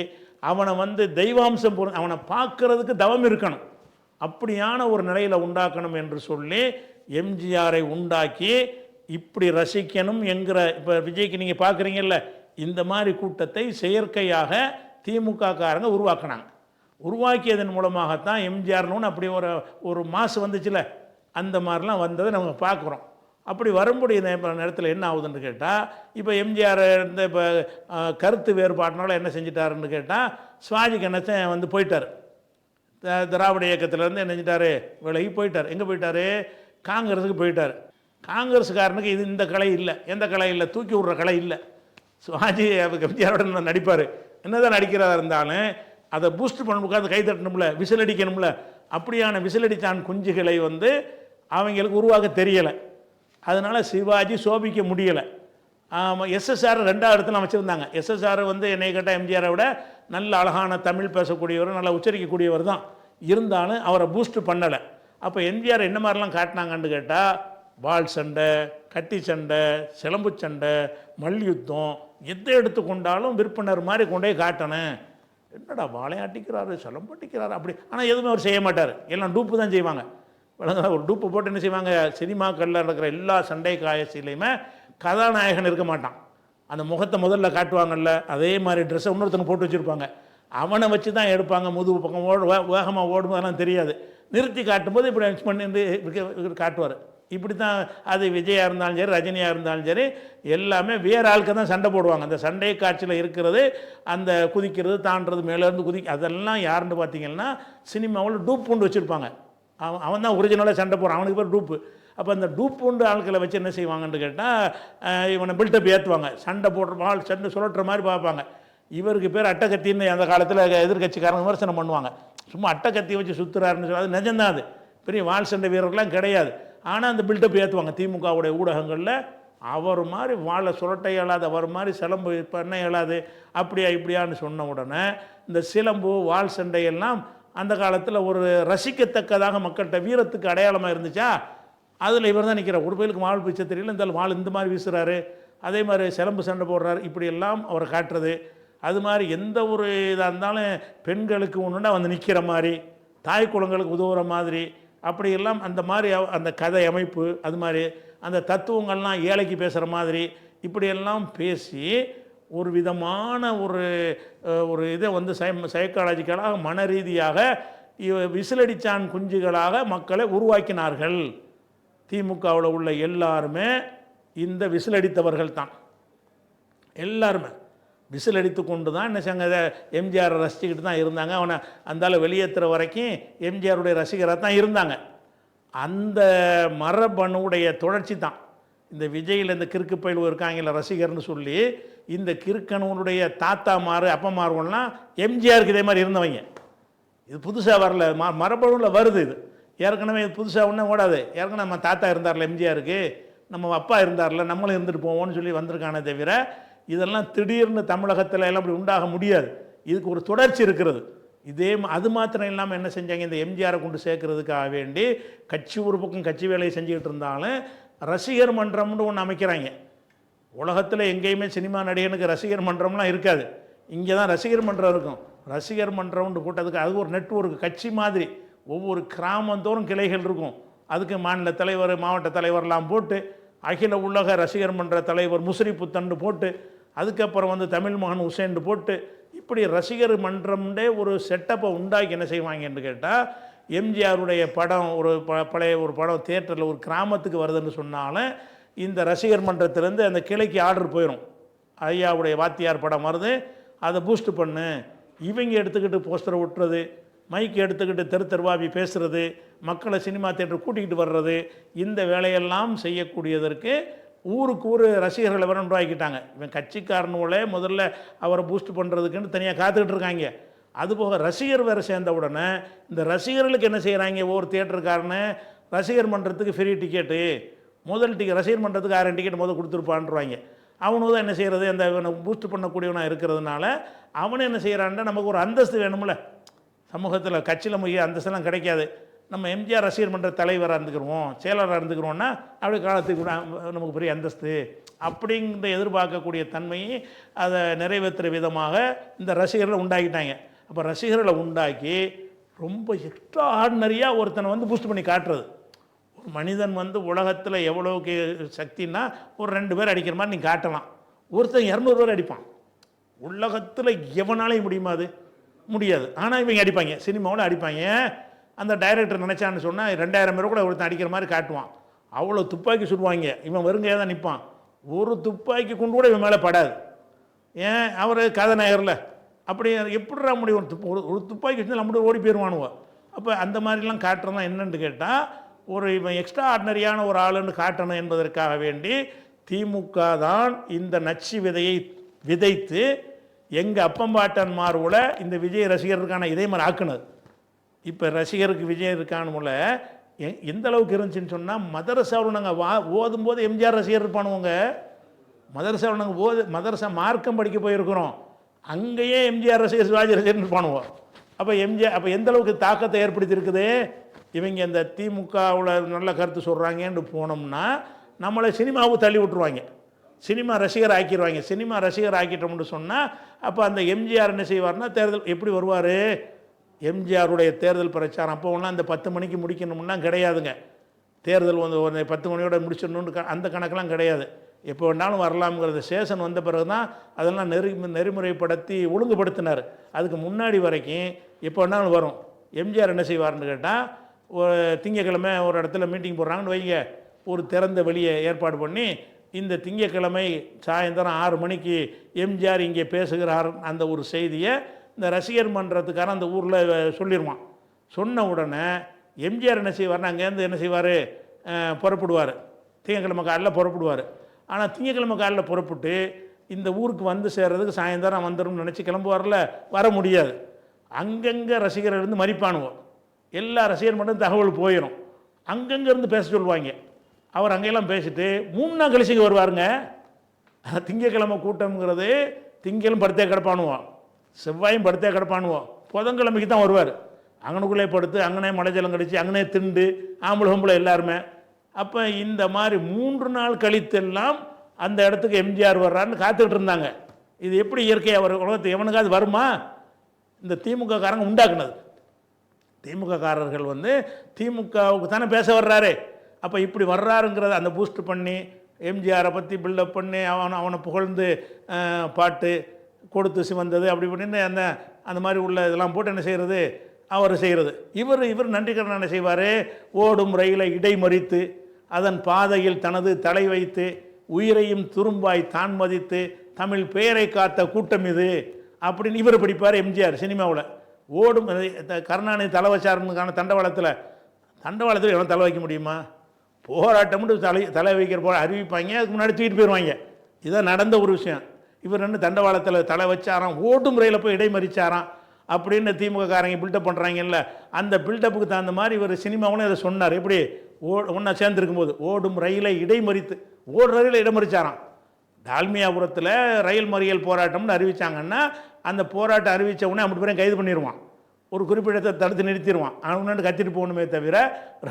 அவனை வந்து தெய்வாம்சம் அவனை பார்க்கறதுக்கு தவம் இருக்கணும். அப்படியான ஒரு நிலையில் உண்டாக்கணும் என்று சொல்லி எம்ஜிஆரை உண்டாக்கி இப்படி ரசிக்கணும் என்கிற, இப்போ விஜய்க்கு நீங்கள் பார்க்குறீங்கல்ல, இந்த மாதிரி கூட்டத்தை செயற்கையாக திமுக காரங்க உருவாக்கினாங்க. உருவாக்கியதன் மூலமாகத்தான் எம்ஜிஆர்னு அப்படி ஒரு மாசு வந்துச்சுல, அந்த மாதிரிலாம் வந்ததை நம்ம பார்க்குறோம். அப்படி வரும்படி நேரத்தில் என்ன ஆகுதுன்னு கேட்டால், இப்போ எம்ஜிஆர் இந்த இப்போ கருத்து வேறுபாட்டினால என்ன செஞ்சிட்டாருன்னு கேட்டால், சிவாஜி கணேசன் வந்து போயிட்டார். திராவிட இயக்கத்திலேருந்து என்ன செஞ்சிட்டார், விலகி போயிட்டார். எங்கே போயிட்டார்? காங்கிரஸுக்கு போயிட்டார். காங்கிரஸுக்காரனுக்கு இந்த கலை இல்லை. எந்த கலை இல்லை? தூக்கி விடுற கலை இல்லை. சிவாஜி எம்ஜிஆரோட நடிப்பார். என்னதான் நடிக்கிறதா இருந்தாலும் அதை பூஸ்ட் பண்ண உட்காந்து கை தட்டணும்ல, விசில் அடிக்கணும்ல. அப்படியான விசிலடித்தான் குஞ்சுகளை வந்து அவங்களுக்கு உருவாக்க தெரியலை. அதனால் சிவாஜி சோபிக்க முடியலை. எஸ்எஸ்ஆர் 2வது இடத்துல வச்சுருந்தாங்க. எஸ்எஸ்ஆர் வந்து என்னை கேட்டால் எம்ஜிஆரை விட நல்ல அழகான தமிழ் பேசக்கூடியவர், நல்லா உச்சரிக்கக்கூடியவர் தான். இருந்தாலும் அவரை பூஸ்ட் பண்ணலை. அப்போ எம்ஜிஆர் என்ன மாதிரிலாம் காட்டினாங்கன்னு கேட்டால், வால் சண்டை, கத்தி சண்டை, சிலம்பு சண்டை, மல்யுத்தம், எதை எடுத்துக்கொண்டாலும் விற்பனர் மாதிரி கொண்டே காட்டணும். என்னடா வாழையாட்டிக்கிறாரு, சிலம்பட்டிக்கிறாரு அப்படி. ஆனால் எதுவுமே அவர் செய்ய மாட்டார். எல்லாம் டூப்பு தான் செய்வாங்க. ஒரு டூப்பு போட்டு என்ன செய்வாங்க, சினிமாக்களில் இருக்கிற எல்லா சண்டை காயசிலையுமே கதாநாயகன் இருக்க மாட்டான். அந்த முகத்தை முதல்ல காட்டுவாங்கல்ல, அதே மாதிரி ட்ரெஸ்ஸை இன்னொருத்தங்க போட்டு வச்சுருப்பாங்க. அவனை வச்சு தான் எடுப்பாங்க. முதுகு பக்கம் வேகமாக ஓடும்போதெல்லாம் தெரியாது. நிறுத்தி காட்டும்போது இப்படி மிக்ஸ் பண்ணி காட்டுவார். இப்படி தான் அது விஜயாக இருந்தாலும் சரி, ரஜினியாக இருந்தாலும் சரி, எல்லாமே வேறு ஆளுக்கு தான் சண்டை போடுவாங்க. அந்த சண்டை காட்சியில் இருக்கிறது, அந்த குதிக்கிறது, தாண்டுறது, மேலேருந்து அதெல்லாம் யாருன்னு பார்த்தீங்கன்னா சினிமாவில் டூப் பூண்டு வச்சுருப்பாங்க. அவன் தான் ஒரிஜினலாக சண்டை போடுறான், அவனுக்கு பேர் டூப்பு. அப்போ அந்த டூப் பூண்டு ஆட்களை வச்சு என்ன செய்வாங்கன்னு கேட்டால் இவனை பில்டப் ஏற்றுவாங்க. சண்டை போடுற சண்டை சுழட்டுற மாதிரி பார்ப்பாங்க. இவருக்கு பேர் அட்டக்கத்தின்னு அந்த காலத்தில் எதிர்கட்சிக்காரங்க விமர்சனம் பண்ணுவாங்க. சும்மா அட்டக்கத்தியை வச்சு சுற்றுறாருன்னு சொல்லி அது நிஜம்தான். அது பெரிய வால் சண்டை வீரர்கள்லாம் கிடையாது. ஆனால் அந்த பில்டப் ஏற்றுவாங்க திமுகவுடைய ஊடகங்களில். அவர் மாதிரி வாழை சுரட்ட இயலாது, அவர் மாதிரி சிலம்பு பண்ண இயலாது, அப்படியா இப்படியான்னு சொன்ன உடனே இந்த சிலம்பு வால் சண்டையெல்லாம் அந்த காலத்தில் ஒரு ரசிக்கத்தக்கதாக மக்கள்கிட்ட வீரத்துக்கு அடையாளமாக இருந்துச்சா, அதில் இவர் தான் நிற்கிறார். ஒரு பேருக்கு வால் பிச்சை தெரியல, இந்த வால் இந்த மாதிரி வீசுகிறாரு, அதே மாதிரி சிலம்பு சண்டை போடுறாரு, இப்படியெல்லாம் அவரை காட்டுறது. அது மாதிரி எந்த ஒரு இதாக இருந்தாலும் பெண்களுக்கு ஒன்றுனா வந்து நிற்கிற மாதிரி, தாய் குளங்களுக்கு உதவுற மாதிரி, அப்படியெல்லாம் அந்த மாதிரி அந்த கதை அமைப்பு, அது மாதிரி அந்த தத்துவங்கள்லாம் ஏழைக்கு பேசுகிற மாதிரி இப்படியெல்லாம் பேசி ஒரு விதமான ஒரு இதை வந்து சைக்காலஜிக்கலாக மன ரீதியாக விசிலடிச்சான் குஞ்சுகளாக மக்களை உருவாக்கினார்கள். திமுகவில் உள்ள எல்லாருமே இந்த விசிலடித்தவர்கள் தான். எல்லாருமே விசில் அடித்து கொண்டு தான் என்ன செய்ய எம்ஜிஆரை ரசிச்சுக்கிட்டு தான் இருந்தாங்க. அவனை அந்தால வெளியேற்றுற வரைக்கும் எம்ஜிஆருடைய ரசிகராக தான் இருந்தாங்க. அந்த மரபணுடைய தொடர்ச்சி தான் இந்த விஜயில் இந்த கிறுக்கு பயில்வு இருக்காங்கல்ல ரசிகர்னு சொல்லி, இந்த கிறுக்கனுடைய தாத்தாமார் அப்பமார்கள்லாம் எம்ஜிஆருக்கு இதே மாதிரி இருந்தவங்க. இது புதுசாக வரல, மரபணுவில் வருது. இது ஏற்கனவே இது புதுசாக ஒன்றும் ஓடாது. ஏற்கனவே நம்ம தாத்தா இருந்தார்ல எம்ஜிஆருக்கு, நம்ம அப்பா இருந்தார்ல, நம்மளும் இருந்துட்டு போவோம்னு சொல்லி வந்திருக்கானே தவிர இதெல்லாம் திடீர்னு தமிழகத்தில் எல்லாம் அப்படி உண்டாக முடியாது. இதுக்கு ஒரு தொடர்ச்சி இருக்கிறது. அது மாத்திரம் இல்லாமல் என்ன செஞ்சாங்க, இந்த எம்ஜிஆரை கொண்டு சேர்க்கறதுக்காக வேண்டி கட்சி ஒரு பக்கம் கட்சி வேலையை செஞ்சுக்கிட்டு இருந்தாலும் ரசிகர் மன்றம்னு ஒன்று அமைக்கிறாங்க. உலகத்தில் எங்கேயுமே சினிமா நடிகனுக்கு ரசிகர் மன்றம்லாம் இருக்காது. இங்கே தான் ரசிகர் மன்றம் இருக்கும். ரசிகர் மன்றம்னு போட்டதுக்கு அது ஒரு நெட்வொர்க், கட்சி மாதிரி. ஒவ்வொரு கிராமந்தோறும் கிளைகள் இருக்கும். அதுக்கு மாநில தலைவர், மாவட்ட தலைவர்லாம் போட்டு, அகில உலக ரசிகர் மன்ற தலைவர் முஸ்ரிப்புத்தன்னு போட்டு, அதுக்கப்புறம் வந்து தமிழ் மகன் உசேன் போட்டு, இப்படி ரசிகர் மன்றம்டே ஒரு செட்டப்பை உண்டாக்கி என்ன செய்வாங்கன்னு கேட்டால், எம்ஜிஆருடைய படம் பழைய ஒரு படம் தியேட்டரில் ஒரு கிராமத்துக்கு வருதுன்னு சொன்னாலும் இந்த ரசிகர் மன்றத்திலேருந்து அந்த கிளைக்கு ஆர்டர் போயிடும். ஐயாவுடைய வாத்தியார் படம் வருது, அதை பூஸ்ட் பண்ணு, இவங்க எடுத்துக்கிட்டு போஸ்டரை விட்டுறது, மைக்கு எடுத்துக்கிட்டு தெருவாவி பேசுகிறது, மக்களை சினிமா தியேட்டர் கூட்டிகிட்டு வர்றது, இந்த வேலையெல்லாம் செய்யக்கூடியதற்கு ஊருக்கு ஊர் ரசிகர்களை வேற உருவாக்கிட்டாங்க. இவன் கட்சிக்காரனோட முதல்ல அவரை பூஸ்ட் பண்ணுறதுக்குன்னு தனியாக காத்துக்கிட்டு இருக்காங்க. அதுபோக ரசிகர் வேறு சேர்ந்த உடனே இந்த ரசிகர்களுக்கு என்ன செய்கிறாங்க, ஒவ்வொரு தியேட்டருக்காரனு ரசிகர் மன்றத்துக்கு ஃப்ரீ டிக்கெட்டு, முதல் ரசிகர் மன்றத்துக்கு 1000 டிக்கெட் முதல் கொடுத்துருப்பான்றாங்க. அவனு தான் என்ன செய்கிறது, அந்த பூஸ்ட் பண்ணக்கூடியவனாக இருக்கிறதுனால அவனு என்ன செய்கிறான்னா, நமக்கு ஒரு அந்தஸ்து வேணும்ல சமூகத்தில். கட்சியில் முக்கிய அந்தஸ்தெல்லாம் கிடைக்காது. நம்ம எம்ஜிஆர் ரசிகர் மன்ற தலைவராக இருந்துக்கிறோம், செயலராக இருந்துக்கிறோன்னா அப்படி காலத்துக்கு நமக்கு பெரிய அந்தஸ்து அப்படிங்கிற எதிர்பார்க்கக்கூடிய தன்மையை அதை நிறைவேற்றுற விதமாக இந்த ரசிகர்களை உண்டாக்கிட்டாங்க. அப்போ ரசிகர்களை உண்டாக்கி ரொம்ப எக்ஸ்ட்ரா ஆர்டினரியாக ஒருத்தனை வந்து பூஸ்ட் பண்ணி காட்டுறது. ஒரு மனிதன் வந்து உலகத்தில் எவ்வளோக்கு சக்தின்னா ஒரு 2 பேர் அடிக்கிற மாதிரி நீங்கள் காட்டலாம். ஒருத்தன் 200 பேர் அடிப்பான். உலகத்தில் எவனாலையும் முடியுமா? அது முடியாது. ஆனால் இவங்க அடிப்பாங்க, சினிமாவில் அடிப்பாங்க. அந்த டைரக்டர் நினச்சான்னு சொன்னால் 2000 பேர் கூட ஒருத்தன் அடிக்கிற மாதிரி காட்டுவான். அவ்வளோ துப்பாக்கி சுடுவாங்க. இவன் வெறுங்கையாக தான் நிற்பான். ஒரு துப்பாக்கி கொண்டு கூட இவன் மேலே படாது. ஏன், அவர் கதாநாயகரில் அப்படி எப்படிடா முடியும்? ஒரு துப்பாக்கி வச்சு நம்மளும் ஓடி போயிடுவானுவோம். அப்போ அந்த மாதிரிலாம் காட்டுறதான் என்னன்னு கேட்டால், இவன் எக்ஸ்ட்ரா ஆர்டினரியான ஒரு ஆளுன்னு காட்டணும் என்பதற்காக வேண்டி திமுக தான் இந்த நச்சு விதையை விதைத்து எங்கள் அப்பம்பாட்டன் மார்புல இந்த விஜய் ரசிகருக்கான இதே மாதிரி ஆக்குனது. இப்போ ரசிகருக்கு விஜய் இருக்கானுல எந்த அளவுக்கு இருந்துச்சுன்னு சொன்னால், மதரசாவில் நாங்கள் ஓதும்போது எம்ஜிஆர் ரசிகர் இருப்பானுவங்க. மதரசாவில் நாங்கள் மதரசா மார்க்கம் படிக்க போயிருக்கிறோம், அங்கேயே எம்ஜிஆர் ரசிகர், சிவாஜி ரசிகர்னு இருப்பானுவோம். அப்போ அப்போ எந்த அளவுக்கு தாக்கத்தை ஏற்படுத்தியிருக்குது. இவங்க இந்த திமுகவில் நல்ல கருத்து சொல்கிறாங்கன்னு போனோம்னா நம்மளை சினிமாவுக்கு தள்ளி விட்டுருவாங்க, சினிமா ரசிகர் ஆக்கிடுவாங்க. சினிமா ரசிகர் ஆக்கிட்டோம்னு சொன்னால் அப்போ அந்த எம்ஜிஆர் என்ன செய்வார்னா, தேர்தல் எப்படி வருவார், எம்ஜிஆருடைய தேர்தல் பிரச்சாரம் அப்போ ஒன்றா அந்த 10 மணிக்கு முடிக்கணும்னா கிடையாதுங்க. தேர்தல் வந்து ஒரு 10 மணியோட முடிச்சிடணுன்னு அந்த கணக்கெல்லாம் கிடையாது. எப்போ வேணாலும் வரலாம்ங்கிறது சேஷன் வந்த பிறகு தான் அதெல்லாம் நெறிமுறைப்படுத்தி ஒழுங்குபடுத்தினார். அதுக்கு முன்னாடி வரைக்கும் எப்போ வேணாலும் வரும். எம்ஜிஆர் என்ன செய்வார்னு கேட்டால், திங்கக்கிழமை ஒரு இடத்துல மீட்டிங் போடுறாங்கன்னு வைங்க, ஒரு திறந்த வெளியே ஏற்பாடு பண்ணி, இந்த திங்கக்கிழமை சாயந்தரம் 6 மணிக்கு எம்ஜிஆர் இங்கே பேசுகிறார் அந்த ஒரு செய்தியை இந்த ரசிகர் மன்றத்துக்கான அந்த ஊரில் சொல்லிடுவான். சொன்ன உடனே எம்ஜிஆர் என்ன செய்வார்னா அங்கேருந்து என்ன செய்வார், புறப்படுவார். திங்கக்கிழமை காலையில் புறப்படுவார். ஆனால் திங்கக்கிழமை காலையில் புறப்பட்டு இந்த ஊருக்கு வந்து சேர்றதுக்கு சாயந்தரம் வந்துடும்னு நினச்சி கிளம்புவார்ல, வர முடியாது. அங்கங்கே ரசிகர்கள் இருந்து மறிப்பானுவோம். எல்லா ரசிகர் மட்டும் தகவல் போயிடும். அங்கங்கேருந்து பேச சொல்லுவாங்க. அவர் அங்கெல்லாம் பேசிட்டு 3 நாள் கழிச்சு இங்கே வருவாருங்க. திங்கக்கிழமை கூட்டம்ங்கிறது திங்களும் படுத்தே கிடப்பானுவோம், செவ்வாயும் படுத்தே கிடப்பானுவோம், புதன்கிழமைக்கு தான் வருவார். அங்கனுக்குள்ளே படுத்து அங்கனே மலைஜலம் கடிச்சு அங்கனே திண்டு ஆம்பளை எல்லாருமே. அப்போ இந்த மாதிரி 3 நாள் கழித்தெல்லாம் அந்த இடத்துக்கு எம்ஜிஆர் வர்றாருன்னு காத்துக்கிட்டு இருந்தாங்க. இது எப்படி இயற்கையாக வரும்? உலகத்து எவனுக்காவது வருமா? இந்த திமுக காரங்க உண்டாக்குனது. திமுக காரர்கள் திமுகவுக்கு தானே பேச வர்றாரு. அப்போ இப்படி வர்றாருங்கிறத அந்த பூஸ்ட் பண்ணி எம்ஜிஆரை பற்றி பில்டப் பண்ணி அவனை புகழ்ந்து பாட்டு கொடுத்து சிவந்தது அப்படி பண்ணிட்டு அந்த மாதிரி உள்ள இதெல்லாம் போட்டு என்ன செய்கிறது, அவர் செய்கிறது. இவர் நன்றிக்கடன் என்ன செய்வார், ஓடும் ரயிலை இடைமறித்து அதன் பாதையில் தனது தலை வைத்து உயிரையும் துரும்பாய் தான் மதித்து தமிழ் பெயரை காத்த கூட்டம் இது அப்படின்னு இவர் படிப்பார். எம்ஜிஆர் சினிமாவில் ஓடும் கருணாநிதி தலை வச்சாருக்கான தண்டவாளத்தில் எவன் தலை வைக்க முடியுமா? போராட்டம்னு தலை வைக்கிற போல அறிவிப்பாங்க, அதுக்கு முன்னாடி தூக்கிட்டு போயிடுவாங்க. இதான் நடந்த ஒரு விஷயம். இவர் தண்டவாளத்தில் தலை வச்சாராம், ஓடும் ரயிலில் போய் இடைமறிச்சாராம் அப்படின்னு திமுக காரங்க பில்டப் பண்ணுறாங்கல்ல. அந்த பில்டப்புக்கு தகுந்த மாதிரி இவர் சினிமாவும் அதை சொன்னார். எப்படி ஒன்றா சேர்ந்துருக்கும் போது ஓடும் ரயிலை இடைமறித்து ஓடுற ரயிலை இடைமறிச்சாராம். டால்மியாபுரத்தில் ரயில் மறியல் போராட்டம்னு அறிவித்தாங்கன்னா அந்த போராட்டம் அறிவித்த உடனே 50 பேரையும் கைது பண்ணிடுவான், ஒரு குறிப்பிடத்தை தடுத்து நிறுத்திடுவான். அவனு கத்திட்டு போகணுமே தவிர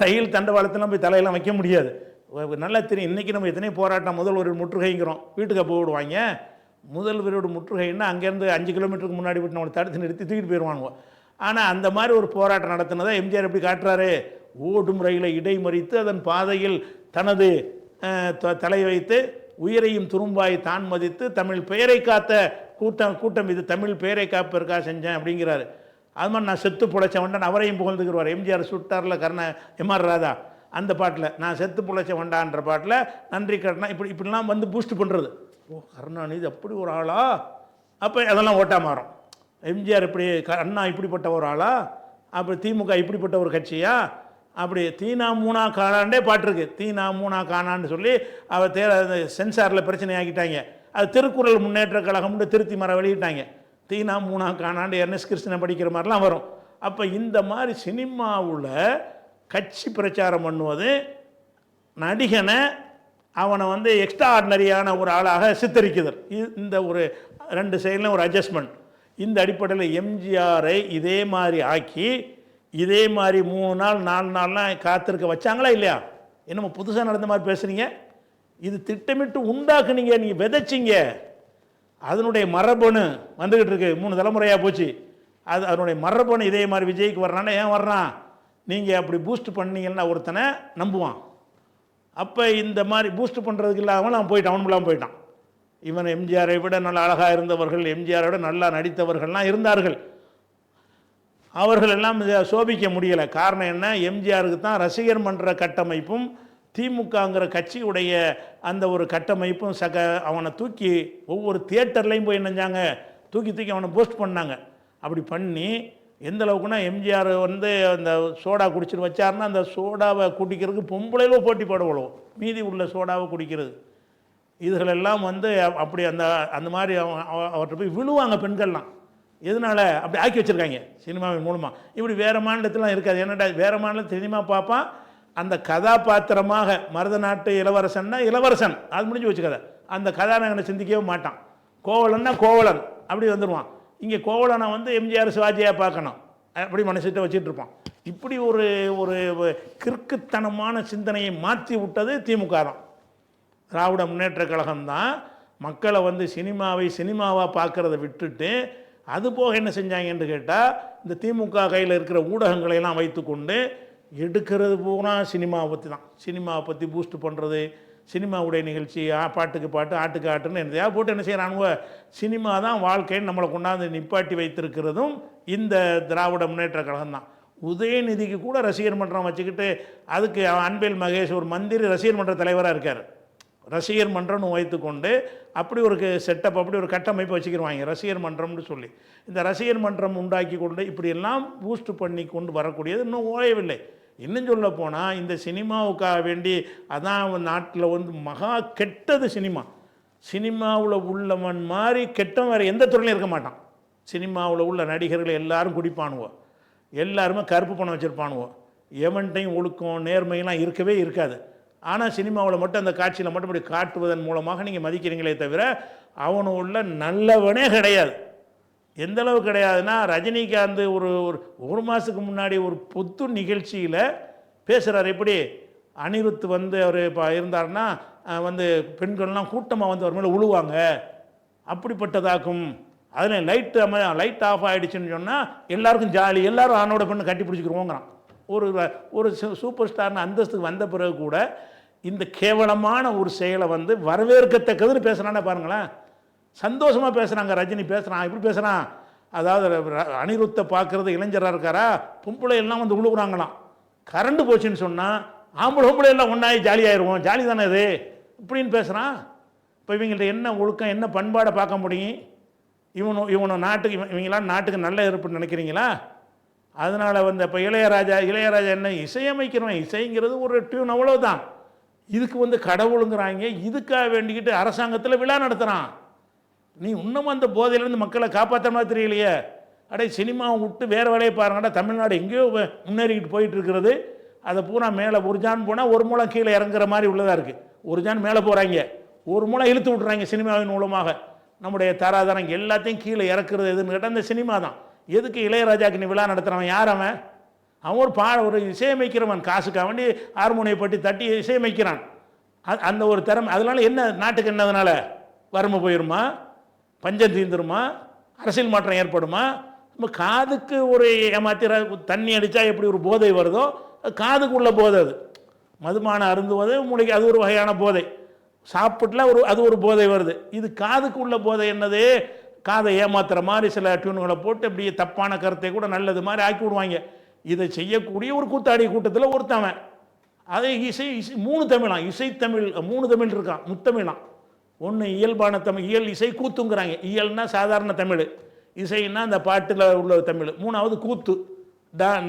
ரயில் தண்டவாளத்தெல்லாம் போய் தலையெல்லாம் வைக்க முடியாது. நல்லா தெரியும். இன்றைக்கி நம்ம எத்தனை போராட்டம் முதல்வர் முற்றுகைங்கிறோம், வீட்டுக்கு அப்போ விடுவாங்க. முதல்வரோட முற்றுகைன்னா அங்கேருந்து 5 கிலோமீட்டருக்கு முன்னாடி விட்டு நம்மளை தடுத்து நிறுத்தி தூக்கிட்டு போயிடுவாங்க. ஆனால் அந்த மாதிரி ஒரு போராட்டம் நடத்தினதை எம்ஜிஆர் எப்படி காட்டுறாரு, ஓடும் ரயிலை இடைமறித்து அதன் பாதையில் தனது தலை வைத்து உயிரையும் துரும்பாய் தான் மதித்து தமிழ் பெயரை காத்த கூட்டம் இது, தமிழ் பெயரை காப்பதற்காக செஞ்சேன் அப்படிங்கிறாரு. அது மாதிரி நான் செத்து பிழைச்ச வண்டான் அவரையும் புகழ்ந்துக்கிறவார். எம்ஜிஆர் சுட்டார்ல எம்ஆர் ராதா அந்த பாட்டில் நான் செத்து பிழைச்ச வண்டான்ற பாட்டில் நன்றி கடனா இப்படிலாம் பூஸ்ட் பண்ணுறது. ஓ, கருணாநிதி அப்படி ஒரு ஆளா? அப்போ அதெல்லாம் ஓட்டா மாறும். எம்ஜிஆர் இப்படி அண்ணா இப்படிப்பட்ட ஒரு ஆளா? அப்போ திமுக இப்படிப்பட்ட ஒரு கட்சியா? அப்படி தீனா மூணா காணாண்டே பாட்டிருக்கு. தீனா மூணா காணான்னு சொல்லி அவர் சென்சாரில் பிரச்சனை ஆக்கிட்டாங்க. அது திருக்குறள் முன்னேற்ற கழகம்னு திருத்தி மர வெளியிட்டாங்க. தீனா மூணா காணாண்டு என்எஸ் கிருஷ்ணன் படிக்கிற மாதிரிலாம் வரும். அப்போ இந்த மாதிரி சினிமாவில் கட்சி பிரச்சாரம் பண்ணுவது நடிகனை அவனை எக்ஸ்ட்ரா ஆர்டினரியான ஒரு ஆளாக சித்தரிக்குது. இந்த ஒரு 2 சைடில் ஒரு அட்ஜஸ்ட்மெண்ட். இந்த அடிப்படையில் எம்ஜிஆரை இதே மாதிரி ஆக்கி இதே மாதிரி 3 நாள் 4 நாள்லாம் காத்திருக்க வச்சாங்களா இல்லையா? என்னமோ புதுசாக நடந்த மாதிரி பேசுகிறீங்க. இது திட்டமிட்டு உண்டாக்குனீங்க, நீங்கள் விதைச்சிங்க. அதனுடைய மரபணு வந்துக்கிட்டு இருக்கு, 3 தலைமுறையாக போச்சு. அதனுடைய மரபணு இதே மாதிரி விஜய்க்கு வர்றான்னா ஏன் வர்றான்? நீங்கள் அப்படி பூஸ்ட் பண்ணீங்கன்னா ஒருத்தனை நம்புவான். அப்போ இந்த மாதிரி பூஸ்ட் பண்ணுறதுக்கு இல்லாமல் அவன் போயிட்டான். இவன் எம்ஜிஆரை விட நல்லா அழகாக இருந்தவர்கள், எம்ஜிஆரை விட நல்லா நடித்தவர்கள்லாம் இருந்தார்கள். அவர்கள் எல்லாம் சோபிக்க முடியலை. காரணம் என்ன? எம்ஜிஆருக்கு தான் ரசிகர் மன்ற கட்டமைப்பும் திமுகங்கிற கட்சியுடைய அந்த ஒரு கட்டமைப்பும் அவனை தூக்கி ஒவ்வொரு தியேட்டர்லையும் போய் நினைஞ்சாங்க, தூக்கி அவனை போஸ்ட் பண்ணாங்க. அப்படி பண்ணி எந்த அளவுக்குன்னா எம்ஜிஆர் அந்த சோடா குடிச்சிட்டு வச்சாருன்னா அந்த சோடாவை குடிக்கிறதுக்கு பொம்பளையிலோ போட்டி போடுவோம், மீதி உள்ள சோடாவை குடிக்கிறது. இதுகளெல்லாம் அப்படி அந்த மாதிரி அவர்கிட்ட போய் விழுவாங்க பெண்கள்லாம். எதனால் அப்படி ஆக்கி வச்சுருக்காங்க சினிமாவின் மூலமாக. இப்படி வேறு மாநிலத்திலாம் இருக்காது. என்னடா வேறு மாநிலத்தில் சினிமா பார்ப்பான், அந்த கதாபாத்திரமாக மருத நாட்டு இளவரசன்னா இளவரசன், அது முடிஞ்சு வச்சு கதை. அந்த கதாநாயகனை சிந்திக்கவே மாட்டான். கோவலன்னா கோவலன் அப்படி வந்துடுவான். இங்கே கோவலனை எம்ஜிஆர் சிவாஜியாக பார்க்கணும் அப்படி மனசிட்ட வச்சுட்டு இருப்பான். இப்படி ஒரு ஒரு கிறுக்குத்தனமான சிந்தனையை மாற்றி விட்டது திமுக தான். திராவிட முன்னேற்ற கழகம்தான் மக்களை சினிமாவை சினிமாவாக பார்க்குறத விட்டுட்டு அது போக என்ன செஞ்சாங்கன்னு கேட்டால் இந்த திமுக கையில் இருக்கிற ஊடகங்களையெல்லாம் வைத்துக்கொண்டு எடுக்கிறது பூரா சினிமாவை பற்றி தான். சினிமாவை பற்றி பூஸ்ட் பண்ணுறது, சினிமாவுடைய நிகழ்ச்சி, பாட்டுக்கு பாட்டு, ஆட்டுக்கு ஆட்டுன்னு எதையா போட்டு என்ன செய்கிறானுவ, சினிமா தான் வாழ்க்கைன்னு நம்மளை கொண்டாந்து நிப்பாட்டி வைத்திருக்கிறதும் இந்த திராவிட முன்னேற்ற கழகம் தான். உதயநிதிக்கு கூட ரசிகர் மன்றம் வச்சுக்கிட்டு அதுக்கு அன்பில் மகேஷ் ஒரு மந்திரி ரசிகர் மன்ற தலைவராக இருக்கார். ரசிகர் மன்றம்னு வைத்துக்கொண்டு அப்படி ஒரு செட்டப், அப்படி ஒரு கட்டமைப்பு வச்சுக்கிடுவாங்க ரசிகர் மன்றம்னு சொல்லி. இந்த ரசிகர் மன்றம் உண்டாக்கி கொண்டு இப்படியெல்லாம் பூஸ்ட் பண்ணி கொண்டு வரக்கூடியது இன்னும் ஓயவில்லை. இன்னும் சொல்ல போனால் இந்த சினிமாவுக்காக வேண்டி அதான் நாட்டில் வந்து மகா கெட்டது சினிமா. சினிமாவில் உள்ளவன் மாதிரி கெட்டவன் வேறு எந்த துறையிலும் இருக்க மாட்டான். சினிமாவில் உள்ள நடிகர்கள் எல்லாரும் குடிப்பானுவோம், எல்லாருமே கருப்பு பணம் வச்சுருப்பானுவோம், எவன்ட்டையும் ஒழுக்கம் நேர்மையெல்லாம் இருக்கவே இருக்காது. ஆனால் சினிமாவில் மட்டும் அந்த காட்சியில் மட்டும் இப்படி காட்டுவதன் மூலமாக நீங்கள் மதிக்கிறீங்களே தவிர அவனு உள்ள நல்லவனே கிடையாது. எந்தளவு கிடையாதுன்னா, ரஜினிகாந்த் ஒரு மாதத்துக்கு முன்னாடி ஒரு பொது நிகழ்ச்சியில் பேசுகிறார். எப்படி அனிருத் வந்து அவர் இப்போ இருந்தார்னா வந்து பெண்கள்லாம் கூட்டமாக வந்து அவர் மேலே உழுவாங்க, அப்படிப்பட்டதாக்கும். அதில் லைட் ஆஃப் ஆகிடுச்சுன்னு சொன்னால் எல்லாருக்கும் ஜாலி, எல்லோரும் ஆணோட பெண்ணை கட்டி பிடிச்சிக்கிறோங்கிறான். ஒரு சூப்பர் ஸ்டார்னு அந்தஸ்துக்கு வந்த பிறகு கூட இந்த கேவலமான ஒரு செயலை வந்து வரவேற்கத்தக்கதுன்னு பேசுகிறானே பாருங்களேன். சந்தோஷமாக பேசுகிறாங்க. ரஜினி பேசுகிறான், இப்படி பேசுகிறான். அதாவது அனிருத்தை பார்க்குறது இளைஞராக இருக்காரா, பொம்பளை எல்லாம் வந்து உழுகுறாங்களாம். கரண்டு போச்சுன்னு சொன்னால் பொம்பளை எல்லாம் ஒன்றாகி ஜாலியாகிடுவோம், ஜாலி தானே இது இப்படின்னு பேசுகிறான். இப்போ இவங்கள்ட்ட என்ன ஒழுக்கம், என்ன பண்பாடை பார்க்க முடியும்? இவனை நாட்டுக்கு இவங்களாம் நாட்டுக்கு நல்ல இருப்புன்னு நினைக்கிறீங்களா? அதனால் வந்து இப்போ இளையராஜா என்ன இசையமைக்கிறவன், இசைங்கிறது ஒரு டியூன் அவ்வளோதான். இதுக்கு வந்து கடவுளுங்கிறாங்க. இதுக்காக வேண்டிக்கிட்டு அரசாங்கத்தில் விழா நடத்துகிறான். நீ இன்னும் அந்த போதையிலேருந்து மக்களை காப்பாற்ற மாதிரி தெரியலையே. சினிமாவை விட்டு வேறு வேலையை பாருங்கடா. தமிழ்நாடு எங்கேயோ முன்னேறிக்கிட்டு போயிட்டு இருக்கிறது. அதை பூரா மேலே ஒரு ஜான் போனால் ஒரு மூலம் கீழே இறங்குற மாதிரி உள்ளதாக இருக்குது. ஒரு ஜான் மேலே போகிறாங்க, ஒரு மூலம் இழுத்து விட்றாங்க சினிமாவின் மூலமாக. நம்முடைய தராதரம் எல்லாத்தையும் கீழே இறக்குறது எதுன்னு கேட்டால் இந்த சினிமா தான். எதுக்கு இளையராஜாக்கு நீ விழா நடத்துகிறவன்? யார் அவன்? அவன் ஒரு இசையமைக்கிறவன். காசுக்காக வேண்டி ஹார்மோனியை பட்டி தட்டி இசையமைக்கிறான். அந்த ஒரு திறமை. அதனால என்ன நாட்டுக்கு என்னதுனால வறுமை போயிடுமா, பஞ்சம் தீந்துருமா, அரசியல் மாற்றம் ஏற்படுமா? நம்ம காதுக்கு ஒரு ஏமாத்திர தண்ணி அடித்தா எப்படி ஒரு போதை வருதோ, காதுக்கு உள்ள போதை அது. மதுமான அருந்துவது மூளைக்கு அது ஒரு வகையான போதை. சாப்பிட்டுல அது ஒரு போதை வருது. இது காதுக்கு உள்ள போதை என்னது? காதை ஏமாத்துற மாதிரி சில டியூன்களை போட்டு அப்படி தப்பான கருத்தை கூட நல்லது மாதிரி ஆக்கி விடுவாங்க. இதை செய்யக்கூடிய ஒரு கூத்தாடி கூட்டத்தில் ஒருத்தவன். அதை இசை 3 தமிழாம், இசைத்தமிழ் 3 தமிழ் இருக்கான், முத்தமிழாம். ஒன்று இயல்பான தமிழ், இயல் இசை கூத்துங்கிறாங்க. இயல்னா சாதாரண தமிழ், இசைன்னா அந்த பாட்டில் உள்ள தமிழ். 3வது கூத்து,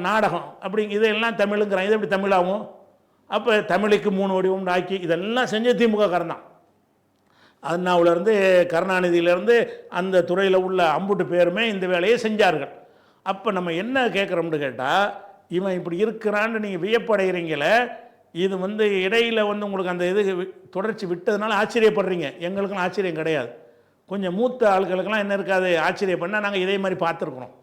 நாடகம், அப்படி இதெல்லாம் தமிழுங்கிறாங்க. இது எப்படி தமிழாகும்? அப்போ தமிழுக்கு 3 வடிவம் ஆக்கி இதெல்லாம் செஞ்ச திமுக காரன் தான். அண்ணாவிலேருந்து கருணாநிதியிலேருந்து அந்த துறையில் உள்ள அம்புட்டு பேருமே இந்த வேலையை செஞ்சார்கள். அப்போ நம்ம என்ன கேட்குறோம்னு கேட்டால், இவன் இப்படி இருக்கிறான்னு நீங்கள் வியப்படைகிறீங்களே, இது வந்து இடையில் வந்து உங்களுக்கு அந்த இது தொடர்ச்சி விட்டதுனால ஆச்சரியப்படுறீங்க. எங்களுக்கெல்லாம் ஆச்சரியம் கிடையாது. கொஞ்சம் மூத்த ஆட்களுக்கெல்லாம் என்ன இருக்காது ஆச்சரியப்பண்ணால், நாங்கள் இதே மாதிரி பார்த்துருக்குறோம்.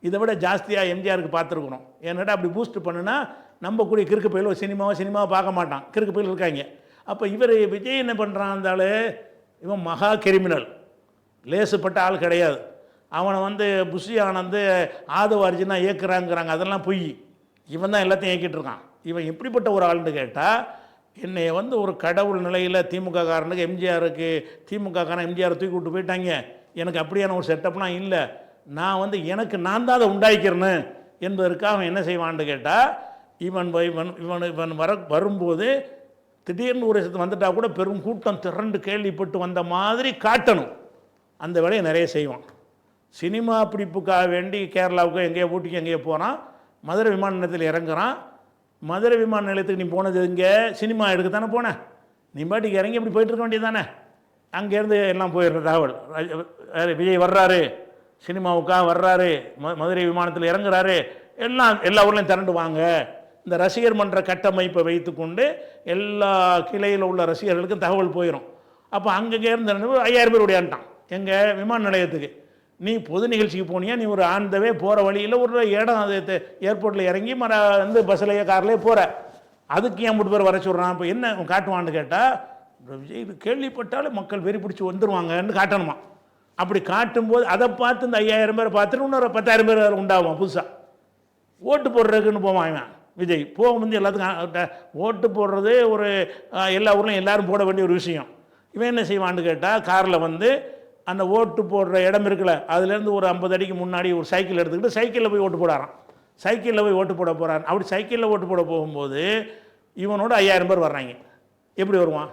இதை விட ஜாஸ்தியாக எம்ஜிஆருக்கு பார்த்துருக்குறோம். ஏன்னாட்டா அப்படி பூஸ்ட் பண்ணுனா நம்ம கூடிய கிறுக்கு பயில் ஒரு சினிமாவை பார்க்க மாட்டான், கிறுக்கு பயில் இருக்காங்க. அப்போ இவர் விஜய் என்ன பண்ணுறான் இருந்தாலும், இவன் மகா கிரிமினல், லேசுப்பட்ட ஆள் கிடையாது. அவனை வந்து புஷி ஆனந்து ஆதவ அர்ஜுனா இயக்குறாங்கிறாங்க, அதெல்லாம் பொய். இவன் தான் எல்லாத்தையும் இயக்கிட்டு இருக்கான். இவன் எப்படிப்பட்ட ஒரு ஆள்னு கேட்டால், என்னை வந்து ஒரு கடவுள் நிலையில் திமுக காரனுக்கு எம்ஜிஆருக்கு திமுக காரன் எம்ஜிஆரை தூக்கி விட்டு போயிட்டாங்க. எனக்கு அப்படியான ஒரு செட்டப்லாம் இல்லை. நான் வந்து எனக்கு நான் தான் அதை உண்டாக்கிறேன்னு என்பதற்காக அவன் என்ன செய்வான்னு கேட்டால், இவன் வரும்போது திடீர்னு ஒரு வந்துட்டால் கூட பெரும் கூட்டம் திரண்டு கேள்விப்பட்டு வந்த மாதிரி காட்டணும். அந்த வேலையை நிறைய செய்வான். சினிமா பிடிப்புக்காக வேண்டி கேரளாவுக்கோ எங்கேயோ ஊட்டிக்கு எங்கேயோ போகிறான், மதுரை விமான நிலையத்தில் இறங்குறான். மதுரை விமான நிலையத்துக்கு நீ போனது இங்கே சினிமா எடுக்க தானே போனேன், நீ பாட்டிக்கு இறங்கி இப்படி போயிட்டு இருக்க வேண்டியது தானே. அங்கேருந்து எல்லாம் போயிடுற தகவல், விஜய் வர்றாரு, சினிமாவுக்காக வர்றாரு, மதுரை விமானத்தில் இறங்குறாரு, எல்லா ஊர்லேயும் திரண்டு வாங்க. இந்த ரசிகர் மன்ற கட்டமைப்பை வைத்துக்கொண்டு எல்லா கிளையில் உள்ள ரசிகர்களுக்கும் தகவல் போயிடும். அப்போ அங்கங்கே இருந்து 5000 பேர் ஓடியான்ட்டான் எங்கள் விமான நிலையத்துக்கு. நீ பொது நிகழ்ச்சிக்கு போனியா, நீ ஒரு ஆண்டவே போகிற வழியில் ஒரு இடம் அது ஏர்போர்ட்டில் இறங்கி வந்து பஸ்ஸிலேயே கார்லேயே போகிற, அதுக்கு ஏன் 3 பேர் வர சொல்கிறான். இப்போ என்ன காட்டுவான்னு கேட்டால், விஜய் இது கேள்விப்பட்டாலே மக்கள் வெறி பிடிச்சி வந்துடுவாங்கன்னு காட்டணுமா. அப்படி காட்டும்போது அதை பார்த்து இந்த 5000 பேரை பார்த்துட்டு இன்னொரு 10,000 பேர் உண்டாகும் புதுசாக ஓட்டு போடுறதுக்குன்னு போவான். அவன் விஜய் போக வந்து எல்லாத்துக்கும் ஓட்டு போடுறது ஒரு எல்லா ஊர்லையும் எல்லோரும் போட வேண்டிய ஒரு விஷயம். இவன் என்ன செய்வான்னு கேட்டால் காரில் வந்து அந்த ஓட்டு போடுற இடம் இருக்குல்ல, அதுலேருந்து ஒரு 50 அடிக்கு முன்னாடி ஒரு சைக்கிள் எடுத்துக்கிட்டு சைக்கிளில் போய் ஓட்டு போடாரான். சைக்கிளில் போய் ஓட்டு போட போகிறான். அப்படி சைக்கிளில் ஓட்டு போட போகும்போது இவனோட 5000 பேர் வர்றாங்க. எப்படி வருவான்?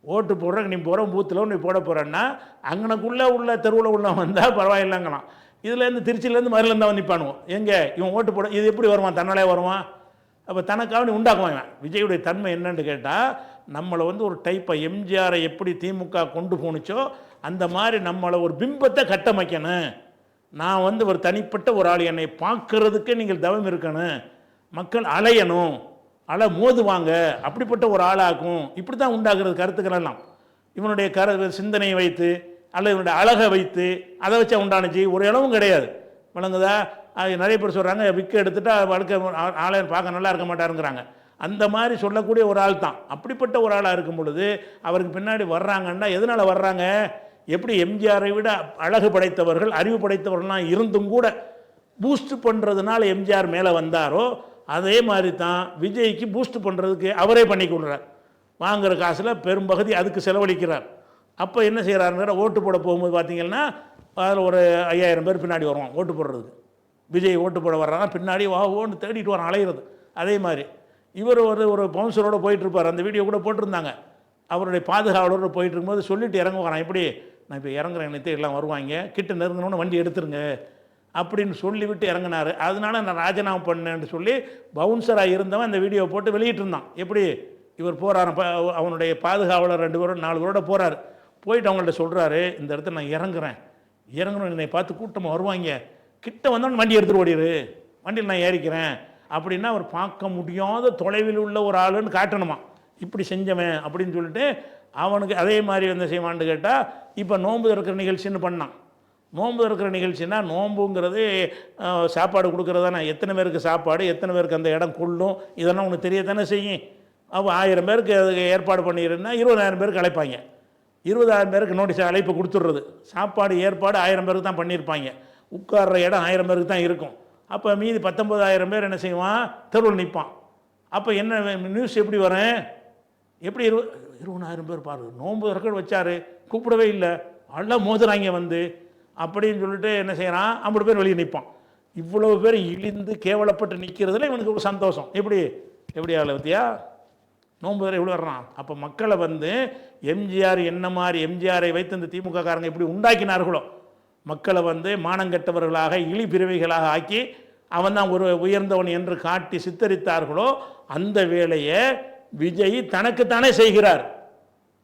ஓட்டு போடுறக்கு நீ போகிற பூத்தில் நீ போட போகிறேன்னா அங்கனக்குள்ளே உள்ள தெருவில் உள்ள வந்தால் பரவாயில்லைங்களாம். இதுலேருந்து திருச்சியிலேருந்து மதுரையிலேருந்து அவன் நிற்பானுவோம். எங்கே இவன் ஓட்டு போட இது எப்படி வருவான்? தன்னாலே வருவான். அப்போ தனக்காக நீ உண்டாக்குவாங்க. விஜயுடைய தன்மை என்னன்னு கேட்டால் நம்மளை வந்து ஒரு டைப்பை எம்ஜிஆரை எப்படி திமுக கொண்டு போணுச்சோ அந்த மாதிரி நம்மளை ஒரு பிம்பத்தை கட்டமைக்கணும். நான் வந்து ஒரு தனிப்பட்ட ஒரு ஆள், என்னை பார்க்கறதுக்கு நீங்கள் தவம் இருக்கணும், மக்கள் அலையணும், மோதுவாங்க, அப்படிப்பட்ட ஒரு ஆளாக்கும். இப்படி தான் உண்டாக்குறது கருத்துக்கள் எல்லாம். இவனுடைய சிந்தனையை வைத்து அல்லது இவனுடைய அழகை வைத்து அதை வச்சா உண்டானுச்சு ஒரு இடமும் கிடையாது. விளங்குதா? அது நிறைய பேர் சொல்கிறாங்க விக்க எடுத்துட்டா வழுக்க ஆளை பார்க்க நல்லா இருக்க மாட்டாருங்கிறாங்க. அந்த மாதிரி சொல்லக்கூடிய ஒரு ஆள் தான். அப்படிப்பட்ட ஒரு ஆளாக இருக்கும் பொழுது அவருக்கு பின்னாடி வர்றாங்கன்னா எதனால் வர்றாங்க? எப்படி எம்ஜிஆரை விட அழகு படைத்தவர்கள் அறிவு படைத்தவர்கள்லாம் இருந்தும் கூட பூஸ்ட் பண்ணுறதுனால எம்ஜிஆர் மேலே வந்தாரோ அதே மாதிரி தான் விஜய்க்கு பூஸ்ட் பண்ணுறதுக்கு அவரே பண்ணி கொள்கிறார். வாங்குகிற காசில் பெரும்பகுதி அதுக்கு செலவழிக்கிறார். அப்போ என்ன செய்கிறாருங்கிற ஓட்டு போட போகும்போது பார்த்தீங்கன்னா அதில் ஒரு 5000 பேர் பின்னாடி வருவான் ஓட்டு போடுறதுக்கு. விஜய் ஓட்டு போட வர்றாங்கன்னா பின்னாடி ஓன்னு தேடிட்டு வரான், அலையிறது. அதே மாதிரி இவர் ஒரு பவுன்சரோடு போயிட்டுருப்பார். அந்த வீடியோ கூட போட்டிருந்தாங்க. அவருடைய பாதுகாவலரோடு போயிட்டு இருக்கும்போது சொல்லிட்டு இறங்க வரான். எப்படி நான் இப்போ இறங்குறேன், நினைத்து எல்லாம் வருவாங்க, கிட்ட நெருங்கினோன்னு வண்டி எடுத்துருங்க அப்படின்னு சொல்லிவிட்டு இறங்கினார். அதனால நான் ராஜினாமா பண்ணேன்னு சொல்லி பவுன்சராக இருந்தவன் அந்த வீடியோவை போட்டு வெளியிட்டிருந்தான். எப்படி இவர் போகிறார், அவனுடைய பாதுகாவலர் 2 பேரும் 4 பேரோட போகிறார். போயிட்டு அவங்கள்ட்ட சொல்கிறாரு, இந்த இடத்துல நான் இறங்குறேன், என்னை பார்த்து கூட்டமாக வருவாங்க, கிட்ட வந்தோன்னு வண்டி எடுத்துகிட்டு ஓடிடு, வண்டியில் நான் ஏறிக்கிறேன் அப்படின்னா அவர் பார்க்க முடியாத தொலைவில் உள்ள ஒரு ஆளுன்னு காட்டணுமா. இப்படி செஞ்சவன் அப்படின்னு சொல்லிட்டு அவனுக்கு அதே மாதிரி என்ன செய்வான்னு கேட்டால் இப்போ நோன்பு இருக்கிற நிகழ்ச்சின்னு பண்ணான். நோன்பு இருக்கிற நிகழ்ச்சின்னா நோன்புங்கிறது சாப்பாடு கொடுக்குறதானே, எத்தனை பேருக்கு சாப்பாடு, எத்தனை பேருக்கு அந்த இடம் கொள்ளும், இதெல்லாம் உனக்கு தெரியத்தானே செய்யும். அப்போ 1000 பேருக்கு அதுக்கு ஏற்பாடு பண்ணியிருந்தா 20000 பேருக்கு அழைப்பாங்க. 20000 பேருக்கு நோட்டீஸ் அழைப்பு கொடுத்துட்றது. சாப்பாடு ஏற்பாடு 1000 பேருக்கு தான் பண்ணியிருப்பாங்க. உட்கார்ற இடம் 1000 பேருக்கு தான் இருக்கும். அப்போ மீதி 19000 பேர் என்ன செய்வான்? தெருவில் நிற்பான். அப்போ என்ன நியூஸ் எப்படி வரும்? எப்படி 20000 பேர் பாரு, நோன்பு ரெக்கார்டு வச்சார், கூப்பிடவே இல்லை, எல்லாம் மோதுறாங்க வந்து அப்படின்னு சொல்லிட்டு என்ன செய்கிறான்? 50 பேர் வெளியே நிற்பான். இவ்வளோ பேர் இழிந்து கேவலப்பட்டு நிற்கிறதுல இவனுக்கு ஒரு சந்தோஷம். எப்படி ஆளை பற்றியா நோன்பு வேறு எவ்வளோ வர்றான். அப்போ மக்களை வந்து எம்ஜிஆர் என்ன மாதிரி எம்ஜிஆரை வைத்து இந்த திமுக காரங்க எப்படி உண்டாக்கினார்களோ மக்களை வந்து மானங்கெட்டவர்களாக இழி பிறவிகளாக ஆக்கி அவன் தான் ஒரு உயர்ந்தவன் என்று காட்டி சித்தரித்தார்களோ அந்த வேலையை விஜய் தனக்குத்தானே செய்கிறார்.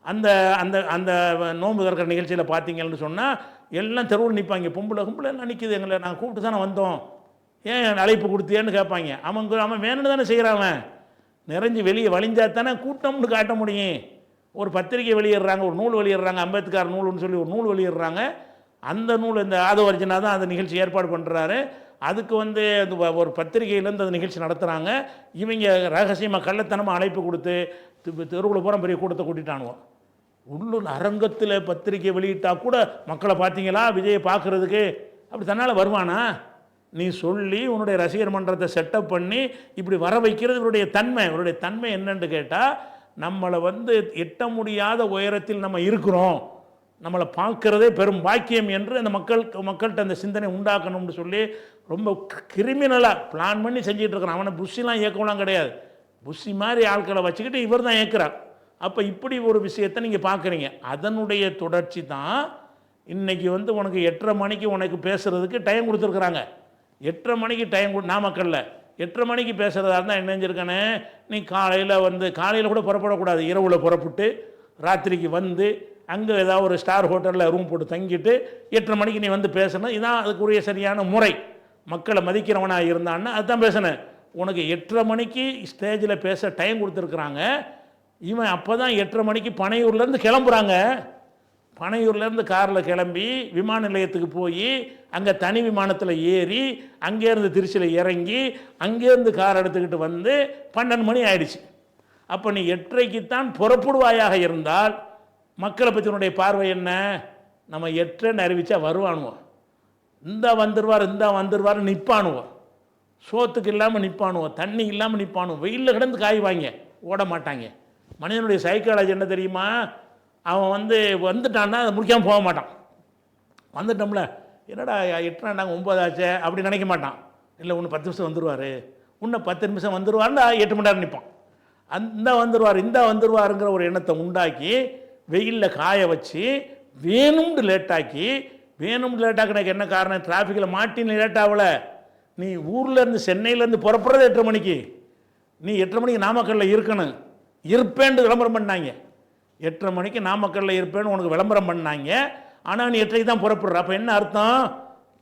அந்த அந்த அந்த நோன்பு திறக்கிற நிகழ்ச்சியில் பார்த்தீங்கன்னு சொன்னால் எல்லாம் தெருவில் நிற்பாங்க. பொம்பளை எல்லாம் நிற்கிது, எங்களை நாங்கள் கூப்பிட்டு தானே வந்தோம், ஏன் அழைப்பு கொடுத்தியேன்னு கேட்பாங்க. அவன் வேணும்னு தானே செய்கிறான். நிறைஞ்சு வெளியே வழிஞ்சா தானே கூட்டம்னு காட்ட முடியும். ஒரு பத்திரிக்கை வெளியிடுறாங்க, ஒரு நூல் வெளியிடுறாங்க, அம்பேத்கர் நூல்னு சொல்லி ஒரு நூல் வெளியிடுறாங்க. அந்த நூல் இந்த ஆதவர்ஜனா தான் அந்த நிகழ்ச்சி ஏற்பாடு பண்ணுறாரு. அதுக்கு வந்து ஒரு பத்திரிகையிலேருந்து அந்த நிகழ்ச்சி நடத்துகிறாங்க. இவங்க ரகசியமாக கள்ளத்தனமாக அழைப்பு கொடுத்து தெருவில் பூரா பெரிய கூட்டத்தை கூட்டிட்டானுவோம். உள்ளூர் அரங்கத்தில் பத்திரிக்கை வெளியிட்டால் கூட மக்களை பார்த்தீங்களா விஜயை பார்க்குறதுக்கு, அப்படி தன்னால் வருவானா? நீ சொல்லி உன்னுடைய ரசிகர் மன்றத்தை செட்டப் பண்ணி இப்படி வர வைக்கிறது இவருடைய தன்மை என்னன்னு கேட்டால் நம்மளை வந்து எட்ட முடியாத உயரத்தில் நம்ம இருக்கிறோம், நம்மளை பார்க்குறதே பெரும் பாக்கியம் என்று அந்த மக்கள்கிட்ட அந்த சிந்தனை உண்டாக்கணும்னு சொல்லி ரொம்ப கிரிமினலாக பிளான் பண்ணி செஞ்சிட்டு இருக்கிறான். அவனை புஷிலாம் இயக்கலாம் கிடையாது, புஷி மாதிரி ஆட்களை வச்சுக்கிட்டு இவர் தான் இயக்குறார். அப்போ இப்படி ஒரு விஷயத்தை நீங்கள் பார்க்குறீங்க. அதனுடைய தொடர்ச்சி தான் இன்றைக்கி வந்து உனக்கு 8:30 மணிக்கு உனக்கு பேசுகிறதுக்கு டைம் கொடுத்துருக்குறாங்க. 8:30 மணிக்கு டைம் நாமக்கல்ல 8:30 மணிக்கு பேசுகிறதா இருந்தால் என்ன செஞ்சுருக்கானே, நீ காலையில் கூட புறப்படக்கூடாது, இரவில் புறப்பட்டு ராத்திரிக்கு வந்து அங்கே ஏதாவது ஒரு ஸ்டார் ஹோட்டலில் ரூம் போட்டு தங்கிட்டு 8:30 மணிக்கு நீ வந்து பேசணும். இதுதான் அதுக்குரிய சரியான முறை. மக்களை மதிக்கிறவனாக இருந்தான்னா அதுதான் பேசணும். உனக்கு 8:30 மணிக்கு ஸ்டேஜில் பேச டைம் கொடுத்துருக்குறாங்க. இவன் அப்போ தான் 8:30 மணிக்கு பனையூர்லேருந்து கிளம்புறாங்க. பனையூர்லேருந்து காரில் கிளம்பி விமான நிலையத்துக்கு போய் அங்கே தனி விமானத்தில் ஏறி அங்கேருந்து திருச்சியில் இறங்கி அங்கேருந்து கார் எடுத்துக்கிட்டு வந்து 12 மணி ஆயிடுச்சு. அப்போ நீ 8:30க்கு தான் புறப்படுவாயாக இருந்தால் மக்களை பற்றினுடைய பார்வை என்ன? நம்ம 8:30 அறிவிச்சா வருவானுவோம், இந்தா வந்துடுவார் நிற்பானுவோம். சோத்துக்கு இல்லாமல் நிற்பானுவோம், தண்ணி இல்லாமல் நிற்பானுவோம், வெயிலில் கிடந்து காய்வாங்க, ஓட மாட்டாங்க. மனிதனுடைய சைக்காலஜி என்ன தெரியுமா? அவன் வந்துட்டான்னா அதை முடிக்காமல் போக மாட்டான். வந்துட்டோம்ல, என்னடா 8 நாங்கள் 9 ஆச்சே அப்படி நினைக்க மாட்டான். இல்லை இன்னும் 10 நிமிஷம் வந்துடுவார், இன்னும் 10 நிமிஷம் வந்துடுவார்னா 8 மணி நேரம் நிற்பான். இந்த வந்துடுவாருங்கிற ஒரு எண்ணத்தை உண்டாக்கி வெயிலில் காய வச்சு வேணும்னு லேட்டாக்கி லேட்டாக்குனக்கு என்ன காரணம்? டிராஃபிக்கில் மாட்டின்னு லேட் ஆகலை. நீ ஊர்லேருந்து சென்னையிலேருந்து புறப்படுறது 8:30 மணிக்கு, நீ 8:30 மணிக்கு நாமக்கல்லில் இருக்கணும், இருப்பேன்னு விளம்பரம் பண்ணாங்க. 8:30 மணிக்கு நாமக்கல்லில் இருப்பேன்னு உனக்கு விளம்பரம் பண்ணாங்க. ஆனால் நீ 8:30 தான் புறப்படுற. அப்போ என்ன அர்த்தம்?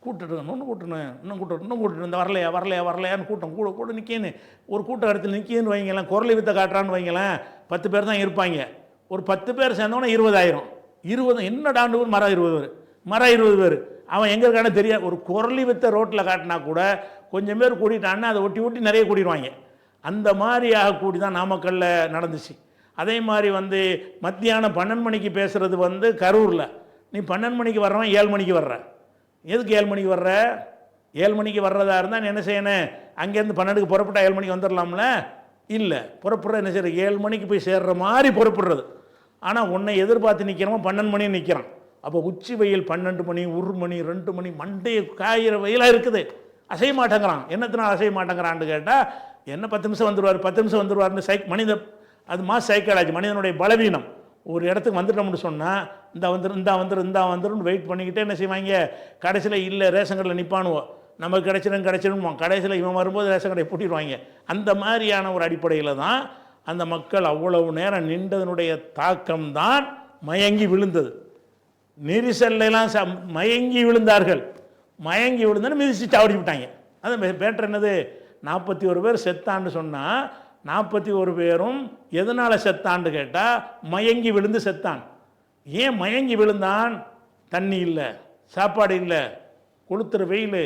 இன்னும் கூட்டணும் இந்த வரலையான்னு கூட்டம் கூட நிற்கேன்னு ஒரு கூட்டம் இடத்துல நிற்கின்னு வைங்களேன், குரலை வித்த காட்டுறான்னு வைங்களேன், 10 பேர் தான் இருப்பாங்க. ஒரு 10 பேர் சேர்ந்தோன்னா 20,000. 20 என்னடாண்டு மரம் 20 பேர் அவன் எங்கே இருக்கானே தெரியாது. ஒரு குரலி வித்த ரோட்டில் காட்டினா கூட கொஞ்சம் பேர் கூட்டிட்டான்னா அதை ஒட்டி நிறைய கூட்டிடுவாங்க. அந்த மாதிரியாக கூடி தான் நாமக்கல்லில் நடந்துச்சு. அதே மாதிரி மத்தியானம் 12 மணிக்கு பேசுகிறது கரூரில். நீ 12 மணிக்கு வர்றவன் 7 மணிக்கு வர்ற. எதுக்கு 7 மணிக்கு வர்ற? 7 மணிக்கு வர்றதா இருந்தால் நீ என்ன செய்யணும்? அங்கேருந்து 12க்கு புறப்பட்டா 7 மணிக்கு வந்துடலாம்ல? இல்லை, புறப்படுற என்ன செய்யற? 7 மணிக்கு போய் சேர்ற மாதிரி புறப்படுறது. ஆனால் உன்னை எதிர்பார்த்து நிற்கிறவன் 12 மணி நிற்கிறான். அப்போ உச்சி வெயில் 12 மணி 1 மணி 2 மணி மண்டையை காயிற வெயிலாக இருக்குது. அசைய மாட்டேங்கிறான். என்னத்தினால் அசைய மாட்டேங்கிறான்னு கேட்டால், என்ன 10 நிமிஷம் வந்துடுவார்னு மனித அது சைக்காலஜி, மனிதனுடைய பலவீனம். ஒரு இடத்துக்கு வந்துட்டோம்னு சொன்னால் இந்த வந்துடும் வெயிட் பண்ணிக்கிட்டே என்ன செய்வாங்க? கடைசியில் இல்லை ரேஷன் கடையில் நிற்பானுவோம், நமக்கு கிடைச்சிடும். கடைசியில் இவன் வரும்போது ரேஷன் கடையை பூட்டிடுவாங்க. அந்த மாதிரியான ஒரு அடிப்படையில் தான் அந்த மக்கள் அவ்வளவு நேரம் நின்றதனுடைய தாக்கம்தான் மயங்கி விழுந்தது. நெரிசல்லாம் மயங்கி விழுந்தார்கள். மயங்கி விழுந்தன்னு மிதிச்சு சாவடி விட்டாங்க. அது பேட்டர் என்னது? 41 பேர் செத்தான்னு சொன்னால் 41 பேரும் எதனால் செத்தான்னு கேட்டால் மயங்கி விழுந்து செத்தான். ஏன் மயங்கி விழுந்தான்? தண்ணி இல்லை, சாப்பாடு இல்லை, கொளுத்துற வெயில்,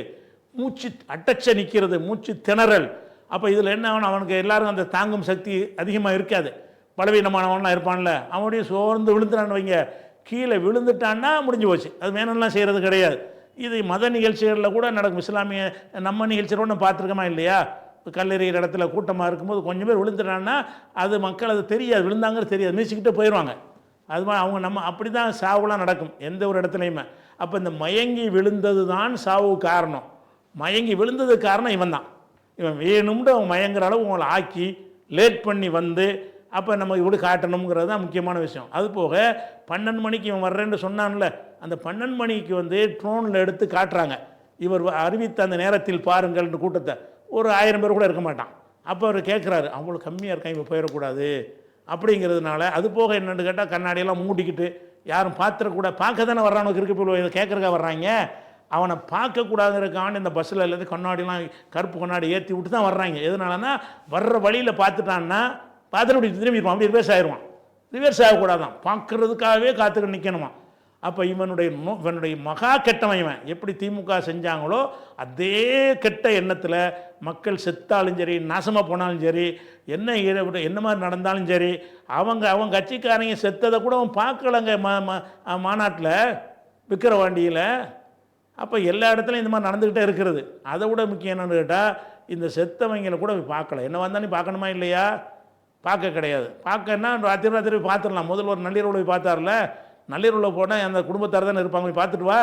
மூச்சு அட்டச்ச நிற்கிறது, மூச்சு திணறல். அப்போ இதில் என்ன ஆகணும்? அவனுக்கு எல்லாரும் அந்த தாங்கும் சக்தி அதிகமாக இருக்காது, பலவீனமானவன்லாம் இருப்பான்ல, அவனுடைய சோர்ந்து விழுந்துட்டான்னு வைங்க, கீழே விழுந்துட்டான்னா முடிஞ்சு போச்சு. அது வேணும்லாம் செய்கிறது கிடையாது. இது மத நிகழ்ச்சிகளில் கூட நடக்கும். இஸ்லாமிய நம்ம நிகழ்ச்சியோட நம்ம பார்த்துருக்கோமா இல்லையா? கல்லெறிகிற இடத்துல கூட்டமாக இருக்கும்போது கொஞ்சம் பேர் விழுந்துட்டான்னா அது மக்கள் அது தெரியாது, விழுந்தாங்கிறது தெரியாது, மீசிக்கிட்டே போயிடுவாங்க. அது மாதிரி அவங்க நம்ம அப்படி தான் சாவுலாம் நடக்கும் எந்த ஒரு இடத்துலையுமே. அப்போ இந்த மயங்கி விழுந்தது தான் சாவுக்கு காரணம். மயங்கி விழுந்ததுக்கு காரணம் இவன் தான். இவன் வேணும்னு அவன் மயங்குற அளவு உங்களை ஆக்கி லேட் பண்ணி அப்போ நம்ம இப்படி காட்டணுங்கிறது தான் முக்கியமான விஷயம். அது போக 12 மணிக்கு இவன் வர்றேன்னு சொன்னான்ல, அந்த 12 மணிக்கு ட்ரோனில் எடுத்து காட்டுறாங்க. இவர் அறிவித்த அந்த நேரத்தில் பாருங்கள்னு கூட்டத்தை ஒரு 1000 பேர் கூட இருக்க மாட்டான். அப்போ அவர் கேட்குறாரு, அவ்வளோ கம்மியாக இருக்கான், இப்போ போயிடக்கூடாது அப்படிங்கிறதுனால. அது போக என்னென்னு கேட்டால் கண்ணாடியெல்லாம் மூடிக்கிட்டு யாரும் பார்க்க தானே வர்றானுக்கு இருக்கு, இப்போ இதை கேட்குறக்கா வர்றாங்க. அவனை பார்க்கக்கூடாதுங்கிறக்கான இந்த பஸ்ஸில் இருந்து கண்ணாடிலாம் கருப்பு கண்ணாடி ஏற்றி விட்டு தான் வர்றாங்க. எதனாலன்னா வர்ற வழியில் பார்த்துட்டான்னா பார்த்துட்டு திரும்பிடுவான், அப்படி ரிவர்ஸ் ஆயிடுவான். ரிவர்ஸ் ஆகக்கூடாதான், பார்க்குறதுக்காகவே காத்துக்கிட்டு நிற்கணுமா. அப்போ இவனுடைய மகா கெட்டவன் இவன். எப்படி திமுக செஞ்சாங்களோ அதே கெட்ட எண்ணத்தில் மக்கள் செத்தாலும் சரி, நாசமாக போனாலும் சரி, என்ன மாதிரி நடந்தாலும் சரி, அவங்க கட்சிக்காரங்க செத்ததை கூட அவன் பார்க்கலங்க மாநாட்டில் விக்கிரவாண்டியில். அப்போ எல்லா இடத்துலையும் இந்த மாதிரி நடந்துக்கிட்டே இருக்கிறது. அதை விட முக்கியம் என்னென்னு கேட்டால், இந்த செத்தவங்களை கூட பார்க்கல. என்ன வந்தாலும் பார்க்கணுமா இல்லையா? பார்க்க கிடையாது. பார்க்கன்னா ராத்திரி பார்த்துடலாம். முதல்ல ஒரு நள்ளிரவில் போய் பார்த்தார்ல, நள்ளிரவில் போனால் அந்த குடும்பத்தார் தானே இருப்பாங்க, போய் பார்த்துட்டு வா.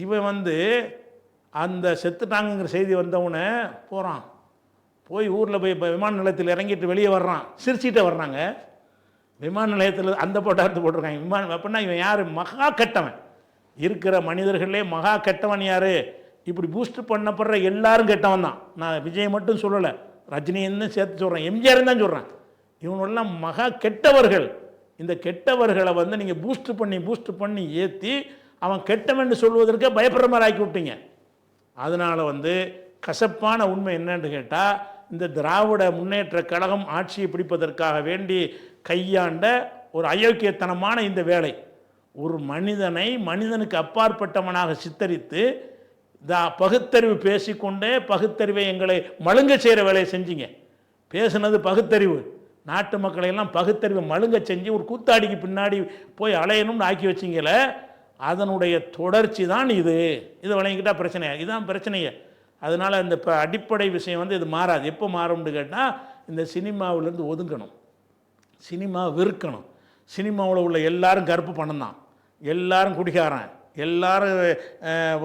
இவன் அந்த செத்துட்டாங்கிற செய்தி வந்தவனே போகிறான், போய் ஊரில் போய் விமான நிலையத்தில் இறங்கிட்டு வெளியே வர்றான், சிரிச்சிட்டே வர்றாங்க. விமான நிலையத்தில் அந்த போட்டார்த்து போட்டிருக்காங்க விமானம். அப்படின்னா இவன் யார்? மகா கெட்டவன். இருக்கிற மனிதர்களே மகா கெட்டவன் யார்? இப்படி பூஸ்ட் பண்ணப்படுற எல்லாரும் கெட்டவன் தான். நான் விஜய் மட்டும் சொல்லலை, ரஜினின்னு சேர்த்து சொல்கிறேன், எம்ஜிஆர் தான் சொல்கிறேன். இவனெல்லாம் மகா கெட்டவர்கள். இந்த கெட்டவர்களை நீங்கள் பூஸ்ட் பண்ணி ஏற்றி அவன் கெட்டவன் சொல்வதற்கே பயப்படுற மாதிரி ஆக்கி விட்டீங்க. அதனால் கசப்பான உண்மை என்னன்னு கேட்டால், இந்த திராவிட முன்னேற்ற கழகம் ஆட்சியை பிடிப்பதற்காக வேண்டி கையாண்ட ஒரு அயோக்கியத்தனமான இந்த வேலை, ஒரு மனிதனுக்கு அப்பாற்பட்டவனாக சித்தரித்து பகுத்தறிவு பேசிக்கொண்டே பகுத்தறிவை எங்களை மழுங்க செய்கிற வேலையை செஞ்சீங்க. பேசுனது பகுத்தறிவு, நாட்டு மக்களையெல்லாம் பகுத்தறிவை மழுங்க செஞ்சு ஒரு கூத்தாடிக்கு பின்னாடி போய் அலையணும்னு ஆக்கி வச்சிங்கள. அதனுடைய தொடர்ச்சி தான் இது. இதை வழங்கிக்கிட்டால் பிரச்சனையா? இதுதான் பிரச்சனையே. அதனால் இந்த இப்போ அடிப்படை விஷயம் வந்து இது மாறாது. எப்போ மாறும்னு கேட்டால் இந்த சினிமாவிலேருந்து ஒதுங்கணும், சினிமா வெறுக்கணும். சினிமாவில் உள்ள எல்லாரும் கருப்பு பணம் தான், எல்லாரும் குடிகாரன், எல்லாரும்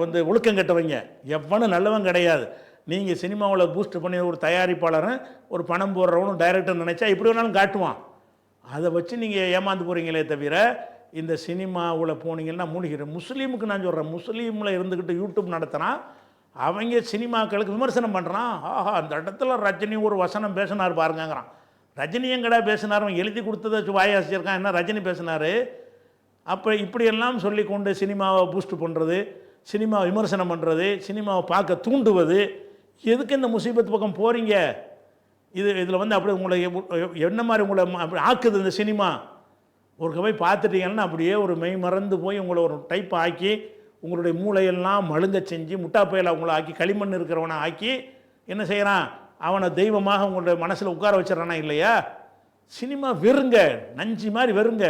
வந்து ஒழுக்கம் கெட்டவங்க, எவனும் நல்லவன் கிடையாது. நீங்கள் சினிமாவில் பூஸ்ட் பண்ணி ஒரு தயாரிப்பாளரும் ஒரு பணம் போடுறவனும் டைரக்டர் நினச்சா இப்படி வேணாலும் காட்டுவான். அதை வச்சு நீங்கள் ஏமாந்து போகிறீங்களே தவிர இந்த சினிமாவில் போனீங்கன்னா மூழ்கிற. முஸ்லீமுக்கு நான் சொல்கிறேன், முஸ்லீமில் இருந்துக்கிட்டு யூடியூப் நடத்துகிறான், அவங்க சினிமாக்களுக்கு விமர்சனம் பண்ணுறான். ஆஹா, அந்த இடத்துல ரஜினி ஒரு வசனம் பேசினார் பாருங்கங்கிறான். ரஜினி எங்கடா பேசினார்? அவன் எழுதி கொடுத்ததை வாயாசிச்சிருக்கான், என்ன ரஜினி பேசினார்? அப்போ இப்படியெல்லாம் சொல்லி கொண்டு சினிமாவை பூஸ்ட் பண்ணுறது, சினிமாவை விமர்சனம் பண்ணுறது, சினிமாவை பார்க்க தூண்டுவது, எதுக்கு இந்த முசீபத்து பக்கம் போகிறீங்க? இதில் வந்து அப்படி உங்களை என்ன மாதிரி உங்களை அப்படி ஆக்குது இந்த சினிமா. ஒரு போய் பார்த்துட்டீங்கன்னா அப்படியே ஒரு மெய் மறந்து போய் உங்களை ஒரு டைப் ஆக்கி உங்களுடைய மூளையெல்லாம் மழுங்க செஞ்சு முட்டாப்பையில் அவங்கள ஆக்கி களிமண் இருக்கிறவனை ஆக்கி என்ன செய்கிறான்? அவனை தெய்வமாக உங்களுடைய மனசில் உட்கார வச்சிடறானா இல்லையா? சினிமா வெறுங்க, நஞ்சு மாதிரி வெறுங்க.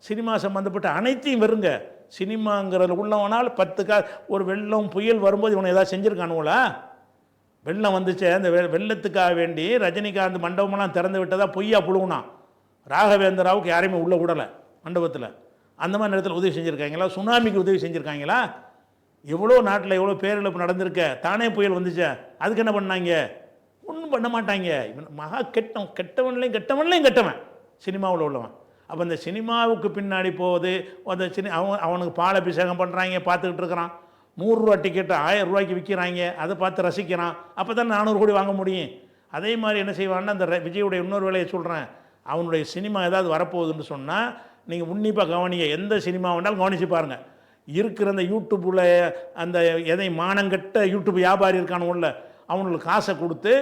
சினிமா சம்மந்தப்பட்ட அனைத்தையும் வெறுங்க. சினிமாங்கிறது உள்ளவனால் 10 ஒரு வெள்ளம் புயல் வரும்போது இவனை ஏதாவது செஞ்சுருக்கானுங்களா? வெள்ளம் வந்துச்சு, அந்த வெள்ளத்துக்காக வேண்டி ரஜினிகாந்த் மண்டபமெல்லாம் திறந்து விட்டதாக பொய்யா புழுவுனான். ராகவேந்திராவுக்கு யாரையுமே உள்ளே விடலை மண்டபத்தில். அந்த மாதிரி நேரத்தில் உதவி செஞ்சுருக்காங்களா? சுனாமிக்கு உதவி செஞ்சுருக்காங்களா? எவ்வளோ நாட்டில் எவ்வளோ பேரிழப்பு நடந்திருக்க. தானே புயல் வந்துச்சு, அதுக்கு என்ன பண்ணாங்க? ஒன்றும் பண்ண மாட்டாங்க. இவன் மகா கெட்டவன்லையும் கெட்டவன் சினிமாவில் உள்ளவன். அப்போ இந்த சினிமாவுக்கு பின்னாடி போகுது அந்த அவனுக்கு பால் அபிஷேகம் பண்ணுறாங்க, பார்த்துக்கிட்டு இருக்கிறான். 100 ரூபா டிக்கெட்டு 1000 ரூபாய்க்கு விற்கிறாங்க, அதை பார்த்து ரசிக்கிறான். அப்போ தான் 400 கோடி வாங்க முடியும். அதே மாதிரி என்ன செய்வான்னா, அந்த விஜயுடைய இன்னொரு வேலையை சொல்கிறேன், அவனுடைய சினிமா ஏதாவது வரப்போகுதுன்னு சொன்னால் நீங்கள் உன்னிப்பாக கவனிங்க. எந்த சினிமா வேண்டாலும் கவனித்து பாருங்கள். இருக்கிற அந்த யூடியூப்பில் அந்த எதை மானங்கட்ட யூடியூப் வியாபாரி இருக்கானுல்ல, அவனுக்கு காசை கொடுத்து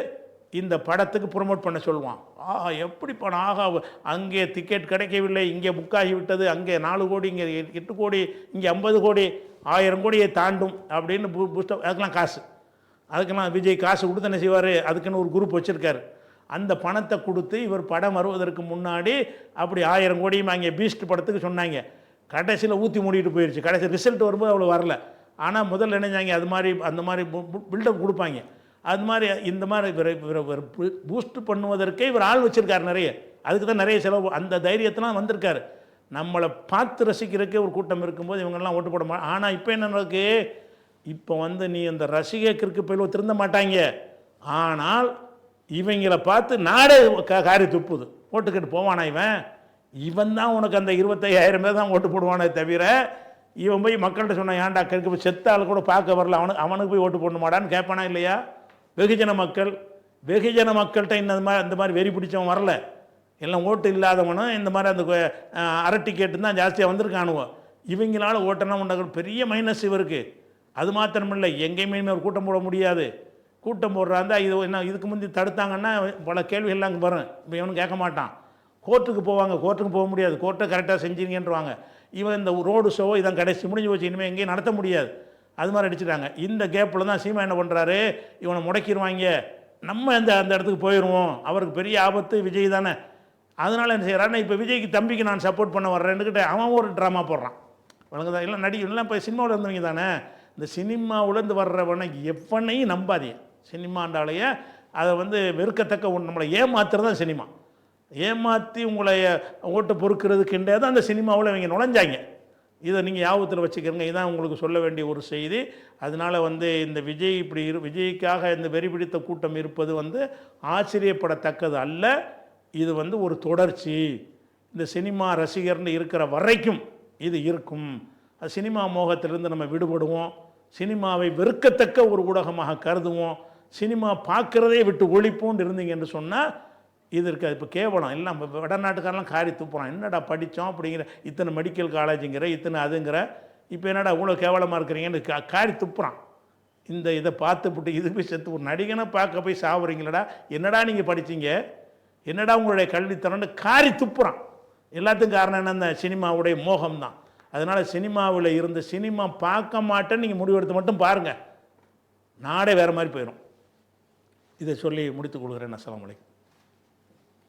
இந்த படத்துக்கு ப்ரொமோட் பண்ண சொல்லுவான். ஆஹா, எப்படி படம், ஆகா அங்கே டிக்கெட் கிடைக்கவில்லை, இங்கே புக் ஆகிவிட்டது, அங்கே 4 கோடி, இங்கே 8 கோடி, இங்கே 50 கோடி, 1000 கோடியை தாண்டும் அப்படின்னு பூஸ்டப். அதுக்கெல்லாம் காசு, அதுக்கெல்லாம் விஜய் காசு கொடுத்து என்ன செய்வார்? அதுக்குன்னு ஒரு குரூப் வச்சுருக்காரு. அந்த பணத்தை கொடுத்து இவர் படம் வருவதற்கு முன்னாடி அப்படி 1000 கோடியும் அங்கே பீஸ்ட் படத்துக்கு சொன்னாங்க. கடைசியில் ஊற்றி மூடிட்டு போயிடுச்சு. கடைசி ரிசல்ட் வரும்போது அவ்வளோ வரல. ஆனால் முதல்ல நினைஞ்சாங்க அது மாதிரி அந்த மாதிரி பில்டப் கொடுப்பாங்க. அது மாதிரி இந்த மாதிரி இவர் பூஸ்ட் பண்ணுவதற்கே இவர் ஆள் வச்சுருக்காரு நிறைய. அதுக்கு தான் நிறைய செலவு. அந்த தைரியத்தெலாம் வந்திருக்காரு. நம்மளை பார்த்து ரசிக்கிறதுக்கே ஒரு கூட்டம் இருக்கும்போது இவங்கெல்லாம் ஓட்டு போட மாட்டாங்க. ஆனால் இப்போ என்ன நடக்கு? இப்போ வந்து நீ அந்த ரசிகருக்கு போய் திருந்த மாட்டாங்க. ஆனால் இவங்களை பார்த்து நாடே காரி துப்புது. ஓட்டுக்கிட்டு போவானா இவன் தான் உனக்கு அந்த 25,000 பேர் தான் ஓட்டு போடுவானே தவிர இவன் போய் மக்கள்கிட்ட சொன்னான், ஏன்டா போய் செத்த ஆள் கூட பார்க்க வரல, அவனுக்கு போய் ஓட்டு போட மாட்டான்னு கேட்பானா இல்லையா? வெகுஜன மக்கள்கிட்ட இந்த மாதிரி வெறி பிடிச்சவன் வரல. எல்லாம் ஓட்டு இல்லாதவனும் இந்த மாதிரி அந்த அரை டிக்கெட்டு தான் ஜாஸ்தியாக வந்திருக்கானுவோ. இவங்களால ஓட்டனா உண்டாக பெரிய மைனஸ் இவருக்கு. அது மாத்திரமில்லை, எங்கேயுமே ஒரு கூட்டம் போட முடியாது. கூட்டம் போடுறாந்தா இது என்ன இதுக்கு முந்தி தடுத்தாங்கன்னா பல கேள்விகள்லாம் அங்கே வரும். இப்போ இவனும் கேட்க மாட்டான். கோர்ட்டுக்கு போவாங்க, கோர்ட்டுக்கு போக முடியாது, கோர்ட்டை கரெக்டாக செஞ்சீங்கன்றவாங்க. இவன் இந்த ரோடு ஷோ இதான் கடைசி முடிஞ்சு போச்சு, இனிமேல் எங்கேயும் நடத்த முடியாது. அது மாதிரி அடிச்சுட்டாங்க. இந்த கேப்பில் தான் சீமா என்ன பண்ணுறாரு, இவனை முடக்கிடுவாங்க, நம்ம அந்த இடத்துக்கு போயிடுவோம், அவருக்கு பெரிய ஆபத்து விஜய் தானே. அதனால் என்ன செய்கிறாருன்னா, இப்போ விஜய்க்கு தம்பிக்கு நான் சப்போர்ட் பண்ண வர்றேன்னுக்கிட்ட அவன் ஒரு ட்ராமா போடுறான். வழங்குதா இல்லை நடிகர்லாம் இப்போ சினிமாவில் இருந்தவங்க தானே. இந்த சினிமாவிலேருந்து வர்றவனை எவனையும் நம்பாதீங்க. சினிமாண்டாலேயே அதை வந்து வெறுக்கத்தக்க ஒன்று, நம்மளை ஏமாத்துறது தான் சினிமா. ஏமாற்றி உங்களை ஓட்டு பொறுக்கிறதுக்குன்றே தான் அந்த சினிமாவில் இவங்க நுழைஞ்சாங்க. இதை நீங்கள் ஞாபகத்தில் வச்சுக்கிறங்க. இதுதான் உங்களுக்கு சொல்ல வேண்டிய ஒரு செய்தி. அதனால் வந்து இந்த விஜய் இப்படி விஜய்க்காக இந்த வெறி பிடித்த கூட்டம் இருப்பது வந்து ஆச்சரியப்படத்தக்கது அல்ல. இது வந்து ஒரு தொடர்ச்சி. இந்த சினிமா ரசிகர்னு இருக்கிற வரைக்கும் இது இருக்கும். அது சினிமா மோகத்திலிருந்து நம்ம விடுபடுவோம். சினிமாவை வெறுக்கத்தக்க ஒரு ஊடகமாக கருதுவோம். சினிமா பார்க்குறதே விட்டு ஒழிப்போன்னு இருந்தீங்க என்று சொன்னால் இது இருக்காது. இப்போ கேவலம் எல்லாம் வடநாட்டுக்காரெலாம் காரி துப்புறான். என்னடா படித்தோம் அப்படிங்கிற, இத்தனை மெடிக்கல் காலேஜுங்கிற, இத்தனை அதுங்கிற, இப்போ என்னடா இவ்வளோ கேவலமாக இருக்கிறீங்கன்னு காரி துப்புறான். இதை பார்த்துப்பட்டு இது போய் செத்து ஒரு நடிகனை பார்க்க போய் சாவுறீங்களடா, என்னடா நீங்கள் படித்தீங்க, என்னடா உங்களுடைய கல்வித்தரம்னு காரி துப்புறான். எல்லாத்துக்கும் காரணம் என்ன? இந்த சினிமாவுடைய மோகம்தான். அதனால் சினிமாவில் இருந்து சினிமா பார்க்க மாட்டேன்னு நீங்கள் முடிவெடுத்து மட்டும் பாருங்கள், நாடே வேறு மாதிரி போயிடும். இதை சொல்லி முடித்துக் கொள்கிறேன். அஸ்ஸலாமு அலைக்கும்.